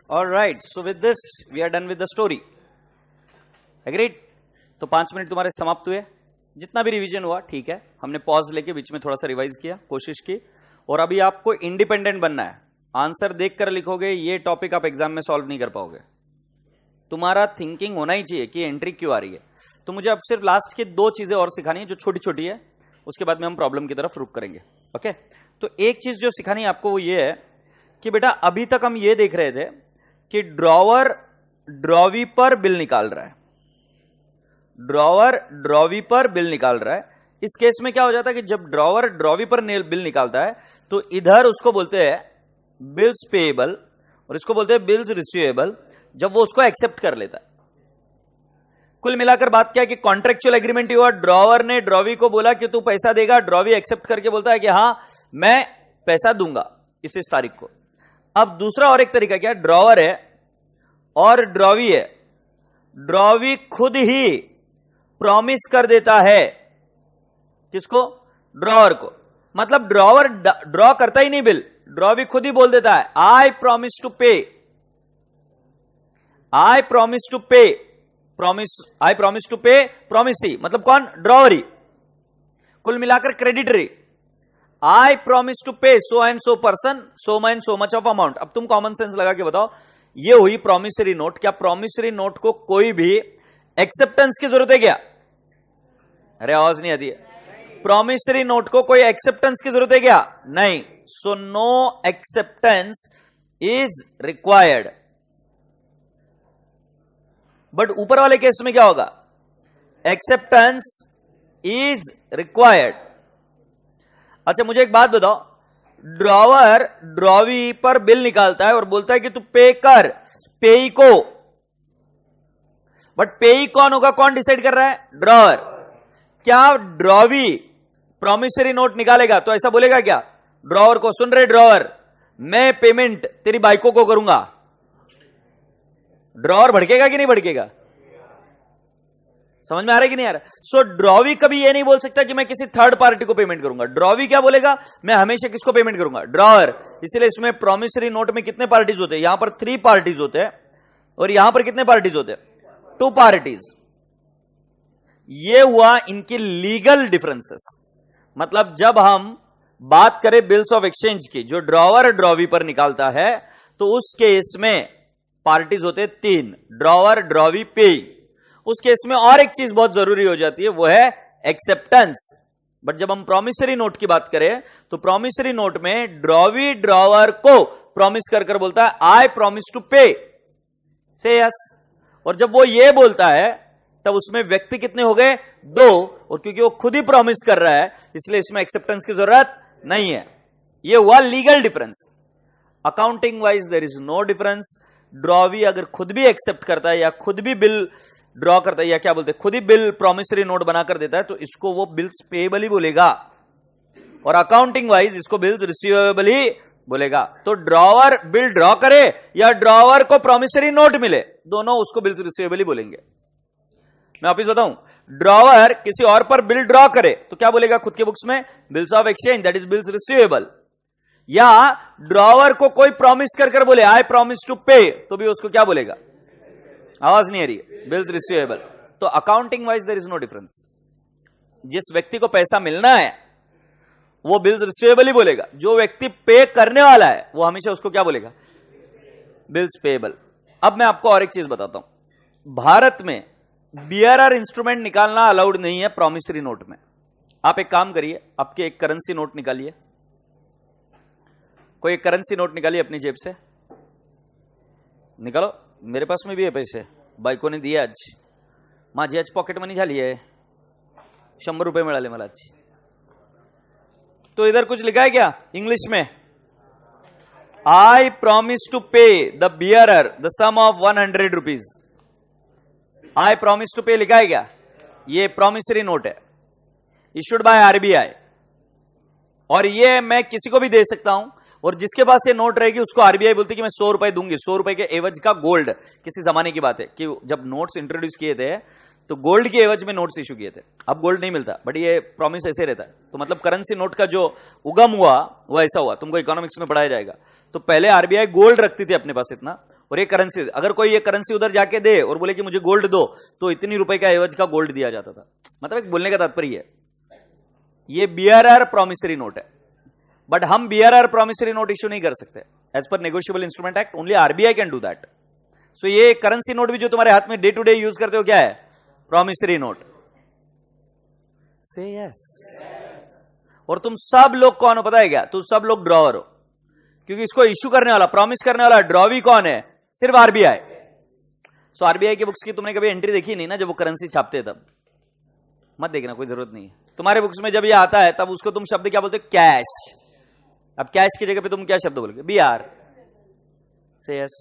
[SPEAKER 1] Alright, so with this we are done with the story. Agreed? तो 5 मिनट तुम्हारे समाप्त हुए। जितना भी रिवीजन हुआ ठीक है, हमने पॉज लेके बीच में थोड़ा सा रिवाइज किया, कोशिश की। और अभी आपको इंडिपेंडेंट बनना है। आंसर देखकर लिखोगे, ये टॉपिक आप एग्जाम में सॉल्व नहीं कर पाओगे। तुम्हारा थिंकिंग होना ही चाहिए कि एंट्री क्यों आ रही है। तो मुझे अब सिर्फ लास्ट की 2 चीजें और सिखानी है जो छोटी छोटी है, उसके बाद में हम प्रॉब्लम की तरफ रुक करेंगे। ओके, तो एक चीज जो सिखानी है आपको वो ये है कि बेटा अभी तक हम ये देख रहे थे कि ड्रॉवर ड्रॉवी पर बिल निकाल रहा है, ड्रॉवर ड्रॉवी पर बिल निकाल रहा है। इस केस में क्या हो जाता है कि जब ड्रॉवर ड्रॉवी पर बिल निकालता है तो इधर उसको बोलते हैं बिल्स पेएबल और इसको बोलते हैं बिल्स रिसीवेबल, जब वो उसको एक्सेप्ट कर लेता है। कुल मिलाकर बात क्या है कि कॉन्ट्रेक्चुअल एग्रीमेंट हुआ, ड्रॉवर ने ड्रॉवी को बोला कि तू पैसा देगा, ड्रॉवी एक्सेप्ट करके बोलता है कि हां मैं पैसा दूंगा इस तारीख को। अब दूसरा और एक तरीका क्या, ड्रॉवर है और ड्रॉवी है, ड्रॉवी खुद ही प्रॉमिस कर देता है किसको, ड्रॉवर को। मतलब ड्रॉवर ड्रॉ करता ही नहीं बिल, ड्रॉवी खुद ही बोल देता है आई प्रॉमिस टू पे, आई प्रॉमिस टू पे, प्रॉमिस आई प्रॉमिस टू पे, प्रॉमिसी मतलब कौन, ड्रॉवरी। कुल मिलाकर क्रेडिटरी, आई प्रॉमिस टू पे so and so person so and so much of amount. अब तुम कॉमन सेंस लगा के बताओ, ये हुई प्रॉमिसरी नोट। क्या प्रॉमिसरी नोट को कोई भी एक्सेप्टेंस की जरूरत है क्या? अरे आवाज नहीं आती है। प्रॉमिसरी नोट को कोई एक्सेप्टेंस की जरूरत है क्या? नहीं। So no acceptance is required. But ऊपर वाले केस में क्या होगा, एक्सेप्टेंस इज रिक्वायर्ड। अच्छा मुझे एक बात बताओ, ड्रॉवर ड्रॉवी पर बिल निकालता है और बोलता है कि तू पे कर, पेई को। बट पेई कौन होगा, कौन डिसाइड कर रहा है, ड्रॉवर। क्या ड्रॉवी प्रॉमिसरी नोट निकालेगा तो ऐसा बोलेगा क्या ड्रॉवर को, सुन रहे ड्रॉवर मैं पेमेंट तेरी बाइकों को करूंगा? ड्रॉवर भड़केगा कि नहीं भड़केगा? समझ में आ रहा है कि नहीं आ रहा? सो ड्रॉवी कभी ये नहीं बोल सकता कि मैं किसी थर्ड पार्टी को पेमेंट करूंगा। ड्रॉवी क्या बोलेगा, मैं हमेशा किसको पेमेंट करूंगा, ड्रॉवर। इसलिए इसमें प्रॉमिसरी नोट में कितने पार्टीज होते हैं, यहां पर 3 पार्टीज होते हैं और यहां पर कितने पार्टीज होते हैं, 2 पार्टीज। ये हुआ इनकी लीगल डिफरेंसेस। मतलब जब हम बात करें बिल्स ऑफ एक्सचेंज की, जो ड्रॉवर ड्रॉवी पर निकालता है, तो उस केस में पार्टीज होते 3, ड्रॉवर ड्रॉवी पेई। उस केस में और एक चीज बहुत जरूरी हो जाती है, वो है एक्सेप्टेंस। बट जब हम प्रॉमिसरी नोट की बात करें तो प्रॉमिसरी नोट में ड्रॉवी ड्रॉवर को प्रॉमिस कर कर बोलता है आई प्रॉमिस टू पे, से यस। और जब वो ये बोलता है तब उसमें व्यक्ति कितने हो गए, 2। और क्योंकि वो खुद ही प्रॉमिस कर रहा है इसलिए इसमें एक्सेप्टेंस की जरूरत नहीं है। ये हुआ legal difference. Accounting wise there is no difference. Drawee अगर खुद भी एक्सेप्ट करता है या खुद भी बिल ड्रॉ करता है या क्या बोलते हैं, खुद ही बिल प्रॉमिसरी नोट बनाकर देता है, तो इसको वो बिल्स पेएबल ही बोलेगा। और अकाउंटिंग वाइज इसको बिल्स रिसीवेबल ही बोलेगा। तो ड्रॉवर बिल ड्रॉ करे या ड्रॉवर को प्रॉमिसरी नोट मिले, दोनों उसको बिल्स रिसीवेबल ही बोलेंगे। मैं वापिस बताऊं, ड्रॉवर किसी और पर बिल ड्रॉ करे तो क्या बोलेगा खुद के बुक्स में, bills of exchange that is bills receivable. या ड्रॉवर को कोई प्रॉमिस कर कर बोले आई प्रॉमिस टू पे, तो भी उसको क्या बोलेगा, आवाज नहीं आ रही, बिल्स रिसीवेबल। तो accounting wise there is no difference. जिस व्यक्ति को पैसा मिलना है वो बिल्स रिसीवेबल ही बोलेगा, जो व्यक्ति पे करने वाला है वो हमेशा उसको क्या बोलेगा, बिल्स पेएबल। अब मैं आपको और एक चीज बताता हूं, भारत में बियरर इंस्ट्रूमेंट निकालना अलाउड नहीं है प्रॉमिसरी नोट में। आप एक काम करिए, आपके एक करेंसी नोट निकालिए, कोई एक करेंसी नोट निकालिए अपनी जेब से, निकालो। मेरे पास में भी है पैसे, बायको ने दिए आज, माझी आज पॉकेट मनी झाली आहे, 100 रुपये मिळाले मला आज। तो इधर कुछ लिखा है क्या इंग्लिश में, I promise to pay the bearer the sum of 100 rupees. I promise to pay लिखा है क्या, ये प्रॉमिसरी नोट है, इशूड बाय आरबीआई। और ये मैं किसी को भी दे सकता हूं, और जिसके पास ये नोट रहेगी उसको आरबीआई बोलती है कि मैं 100 रुपए दूंगी, 100 रुपए के एवज का गोल्ड। किसी जमाने की बात है कि जब नोट्स इंट्रोड्यूस किए थे तो गोल्ड के एवज में नोट्स इशू किए थे, अब गोल्ड नहीं मिलता, बट ये प्रॉमिस ऐसे रहता है। तो मतलब करेंसी नोट का जो उगम हुआ वो ऐसा हुआ, तुमको इकोनॉमिक्स में पढ़ाया जाएगा। तो पहले आरबीआई गोल्ड रखती थी अपने पास इतना, और ये करेंसी, अगर कोई ये करेंसी उधर जाके दे और बोले कि मुझे गोल्ड दो, तो इतनी रुपए का एवज का गोल्ड दिया जाता था। मतलब एक बोलने का तात्पर्य है, ये बीआरआर प्रॉमिसरी नोट है, बट हम बीआरआर प्रॉमिसरी नोट इश्यू नहीं कर सकते as per negotiable instrument act, only RBI can do that. So ये करेंसी नोट भी जो तुम्हारे हाथ में डे टू डे यूज करते हो क्या है? Promissory note. से यस। और तुम सब लोग कौन हो पता है क्या? तुम सब लोग ड्रॉवर हो, क्योंकि इसको इश्यू करने वाला, प्रॉमिस करने वाला ड्रॉवी कौन है? सिर्फ आरबीआई। सो आरबीआई के बुक्स की तुमने कभी एंट्री देखी नहीं ना, जब वो करेंसी छापते तब मत देखना, कोई जरूरत नहीं है। तुम्हारे बुक्स में जब ये आता है तब उसको तुम शब्द क्या बोलते हो? कैश। अब कैश की जगह पे तुम क्या शब्द बोलोगे? बीआर। से यस।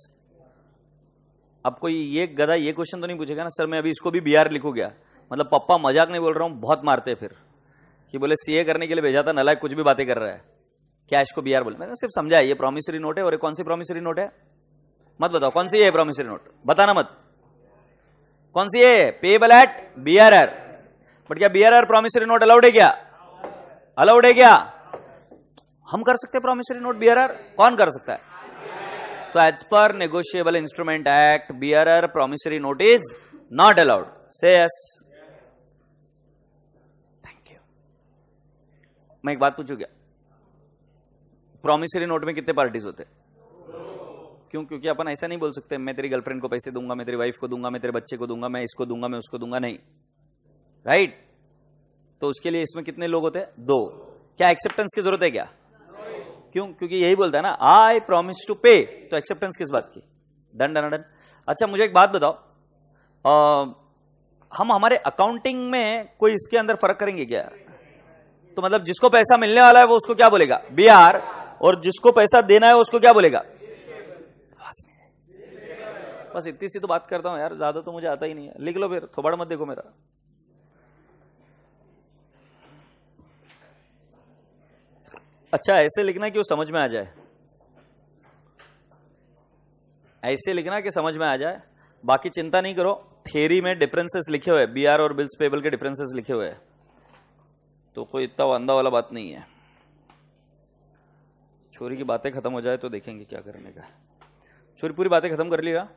[SPEAKER 1] अब कोई ये गधा ये क्वेश्चन तो नहीं पूछेगा ना, सर मैं अभी इसको भी बीआर लिखू गया, मतलब पप्पा मजाक नहीं बोल रहा हूं, बहुत मारते फिर कि बोले सीए करने के लिए भेजा था, नालायक कुछ भी बातें कर रहा है, कैश को बीआर बोले। मैंने सिर्फ समझा ये प्रॉमिसरी नोट है। और ये कौन सी प्रॉमिसरी नोट है? मत बताओ कौन सी है प्रॉमिसरी नोट, बताना मत कौन सी है। Payable eight बीआरआर। बट क्या बीआरआर प्रॉमिसरी नोट अलाउड है क्या? अलाउड है क्या? हम कर सकते हैं प्रॉमिसरी नोट बीआरआर? कौन कर सकता है? तो as per negotiable instrument act बीआरआर promissory note is not allowed. Say yes. Thank you. मैं एक बात पूछू क्या? प्रॉमिसरी नोट में कितने पार्टीज होते? क्यों? क्योंकि अपन ऐसा नहीं बोल सकते मैं तेरी गर्लफ्रेंड को पैसे दूंगा, मैं तेरी वाइफ को दूंगा, मैं तेरे बच्चे को दूंगा, मैं इसको दूंगा, मैं उसको दूंगा, नहीं, राइट? तो उसके लिए इसमें कितने लोग होते हैं? दो। क्या एक्सेप्टेंस की जरूरत है क्या? क्यों? क्योंकि यही बोलता है ना, आई प्रॉमिस टू पे, तो एक्सेप्टेंस किस बात की? Done done done. अच्छा मुझे एक बात बताओ, हम हमारे अकाउंटिंग में कोई इसके अंदर फर्क करेंगे क्या? तो मतलब जिसको पैसा मिलने वाला है वो उसको क्या बोलेगा? बीआर, और जिसको पैसा देना है उसको क्या बोलेगा? बस इतनी सी तो बात करता हूं यार, ज्यादा तो मुझे आता ही नहीं है। लिख लो फिर, थोबड़ मत देखो मेरा। अच्छा ऐसे लिखना कि वो समझ में आ जाए, ऐसे लिखना कि समझ में आ जाए। बाकी चिंता नहीं करो, थ्योरी में डिफरेंसेस लिखे हुए, बीआर और बिल्स पेबल के डिफरेंसेस लिखे हुए हैं, तो कोई इतना अंधा वाला बात नहीं है। छोरी की बातें खत्म हो जाए तो देखेंगे क्या करने का। छोरी पूरी बातें खत्म कर लिया।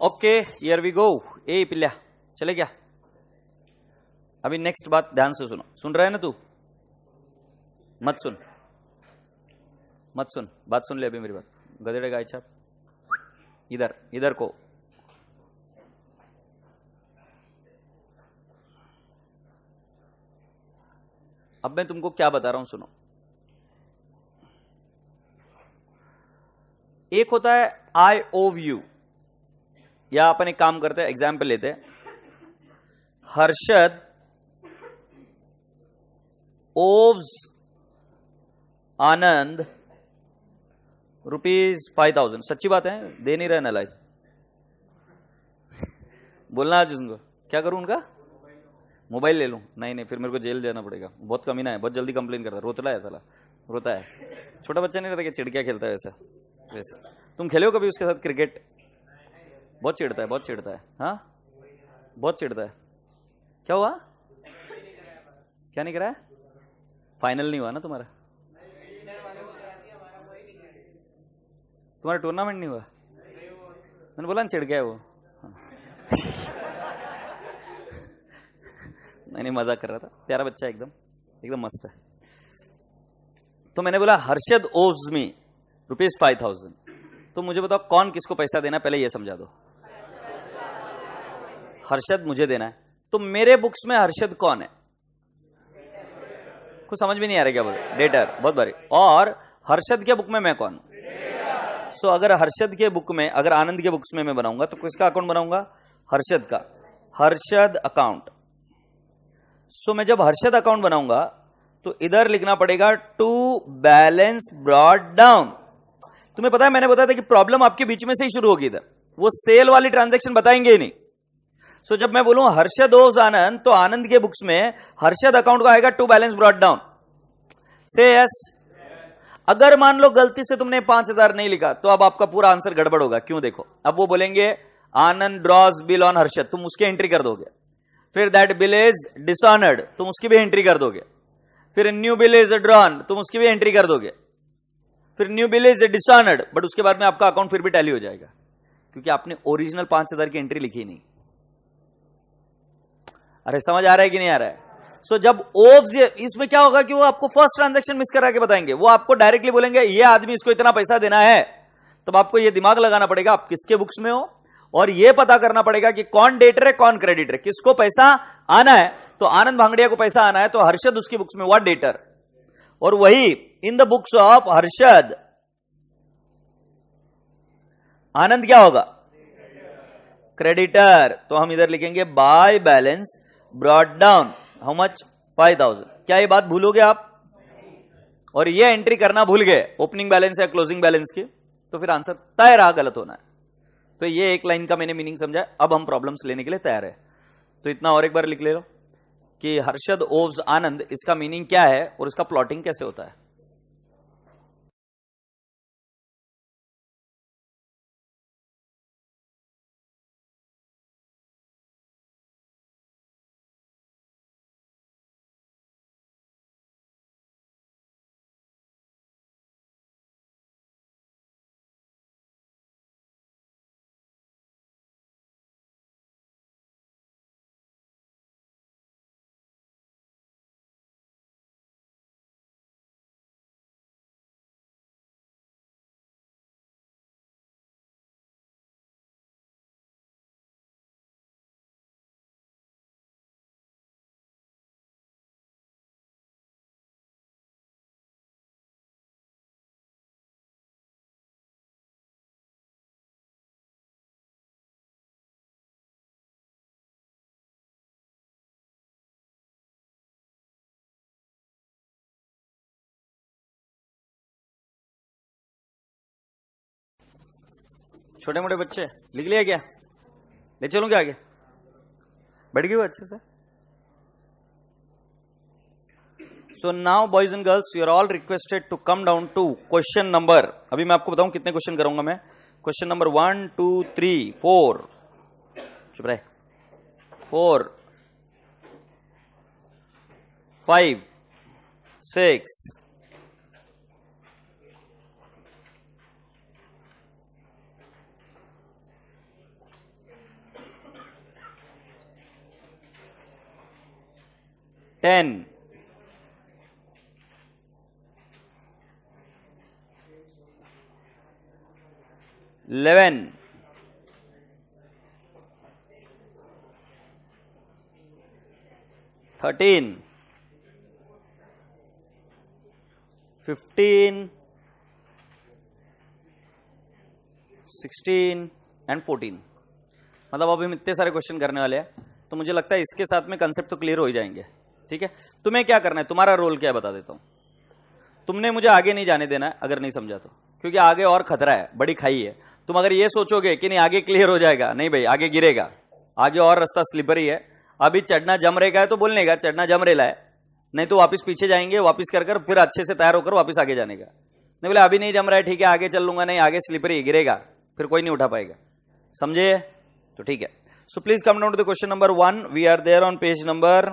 [SPEAKER 1] Okay here we go. ए पिल्ला चले क्या? अभी नेक्स्ट बात ध्यान से सुनो। सुन रहा है ना तू? मत सुन, मत सुन, बात सुन ले अभी मेरी बात। गधेड़े गाय छाप, इधर इधर को। अब मैं तुमको क्या बता रहा हूं सुनो। एक होता है आई ओव यू, या अपन एक काम करते हैं, एग्जाम्पल लेते हैं, हर्षद ओव्स आनंद ₹5000। सच्ची बात है, दे नहीं रहे नालायक। बोलना आज उनको क्या करूं उनका? मोबाइल ले लूं, नहीं नहीं फिर मेरे को जेल जाना पड़ेगा, बहुत कमीना है, बहुत जल्दी कंप्लेन करता है, रोता है साला, रोता है। छोटा बच्चा नहीं रहता कि चिड़किया खेलता है वैसा वैसा। तुम खेले हो कभी उसके साथ क्रिकेट? बहुत चिढ़ता है, बहुत चिढ़ता है, हाँ बहुत चिढ़ता है। क्या हुआ? क्या नहीं कराया? फाइनल नहीं हुआ ना तुम्हारा? तुम्हारा टूर्नामेंट नहीं हुआ? मैंने बोला ना चिढ़ गया वो। नहीं मजाक कर रहा था, प्यारा बच्चा एकदम एकदम मस्त है। तो मैंने बोला हर्षद ओव्स मी ₹5000। तो मुझे बताओ कौन किसको पैसा देना है, पहले ये समझा दो। हर्षद मुझे देना है, तो मेरे बुक्स में हर्षद कौन है? कुछ समझ में नहीं आ रहा क्या बोले? डेटर, बहुत बारी। और हर्षद के बुक में मैं कौन? सो अगर हर्षद के बुक में, अगर आनंद के बुक्स में मैं बनाऊंगा तो किसका अकाउंट बनाऊंगा? हर्षद का, हर्षद अकाउंट। सो मैं जब हर्षद अकाउंट बनाऊंगा तो इधर लिखना पड़ेगा टू बैलेंस ब्रॉट डाउन। तुम्हें पता है मैंने बताया था कि प्रॉब्लम आपके बीच में से ही शुरू होगी, इधर वो सेल वाली ट्रांजैक्शन बताएंगे ही नहीं। सो जब मैं बोलूं हर्षद ओव्स आनंद, तो आनंद के बुक्स में हर्षद अकाउंट का आएगा टू बैलेंस ब्रॉट डाउन। से यस। अगर मान लो गलती से तुमने 5000 नहीं लिखा तो अब आपका पूरा आंसर गड़बड़ होगा। क्यों? देखो अब वो बोलेंगे आनंद ड्रॉज बिल ऑन हर्षद, तुम उसकी एंट्री कर दोगे। फिर दैट बिल इज डिसऑनर्ड, तुम उसकी भी एंट्री कर दोगे। फिर न्यू बिल इज ड्रॉन, तुम उसकी भी एंट्री कर दोगे। फिर new bill is dishonoured, but उसके बाद में आपका अकाउंट फिर भी टैली हो जाएगा, क्योंकि आपने ओरिजिनल 5000 की एंट्री लिखी नहीं। अरे समझ आ रहा है कि नहीं आ रहा है? सो जब ओव्स, इसमें क्या होगा कि वो आपको फर्स्ट ट्रांजैक्शन मिस करा के बताएंगे। वो आपको डायरेक्टली बोलेंगे ये आदमी इसको इतना पैसा देना है, तब आपको ये दिमाग लगाना पड़ेगा आप किसके बुक्स में हो, और ये पता करना पड़ेगा कि कौन डेटर है कौन क्रेडिटर है, किसको पैसा आना है। तो आनंद भांगड़िया को पैसा आना है तो हर्षद उसकी बुक्स में व्हाट डेटर, और वही in the books of Harshad Anand क्या होगा? क्रेडिटर। तो हम इधर लिखेंगे by balance brought down how much? 5000। क्या ये बात भूलोगे आप? और ये एंट्री करना भूल गए ओपनिंग बैलेंस या क्लोजिंग बैलेंस की, तो फिर आंसर तय रहा गलत होना है। तो ये एक लाइन का मैंने मीनिंग समझा। अब हम प्रॉब्लम्स लेने के लिए तैयार है। तो इतना और एक बार लिख ले लो कि हर्षद ओव्स आनंद, इसका मीनिंग क्या है और इसका प्लॉटिंग कैसे होता है। छोटे मोटे बच्चे लिख लिया क्या? ले चलूं क्या आगे? बैठ गए हो अच्छे से? So now boys and girls you are all requested to come down to question number, अभी मैं आपको बताऊं कितने क्वेश्चन करूंगा मैं। क्वेश्चन नंबर 1 2 3 4, चुप रहे, 4 5 6 10 11 13 15 16 एंड 14। मतलब अभी हम इतने सारे क्वेश्चन करने वाले हैं, तो मुझे लगता है इसके साथ में कंसेप्ट तो क्लियर हो ही जाएंगे। ठीक है, तुम्हें क्या करना है, तुम्हारा रोल क्या है बता देता हूं। तुमने मुझे आगे नहीं जाने देना है अगर नहीं समझा तो, क्योंकि आगे और खतरा है, बड़ी खाई है। तुम अगर ये सोचोगे कि नहीं आगे क्लियर हो जाएगा, नहीं भाई आगे गिरेगा, आगे और रास्ता स्लिपरी है, अभी चढ़ना जम रहेगा है तो बोलने का चढ़ना जम रेला है, नहीं तो वापस पीछे जाएंगे, वापस कर फिर अच्छे से तैयार होकर वापस आगे जाने का। नहीं बोले अभी नहीं जम रहा है, ठीक है आगे चल लूंगा, नहीं आगे स्लिपरी गिरेगा, फिर कोई नहीं उठा पाएगा। समझे? तो ठीक है। So please come down to the question number 1। We are there on page number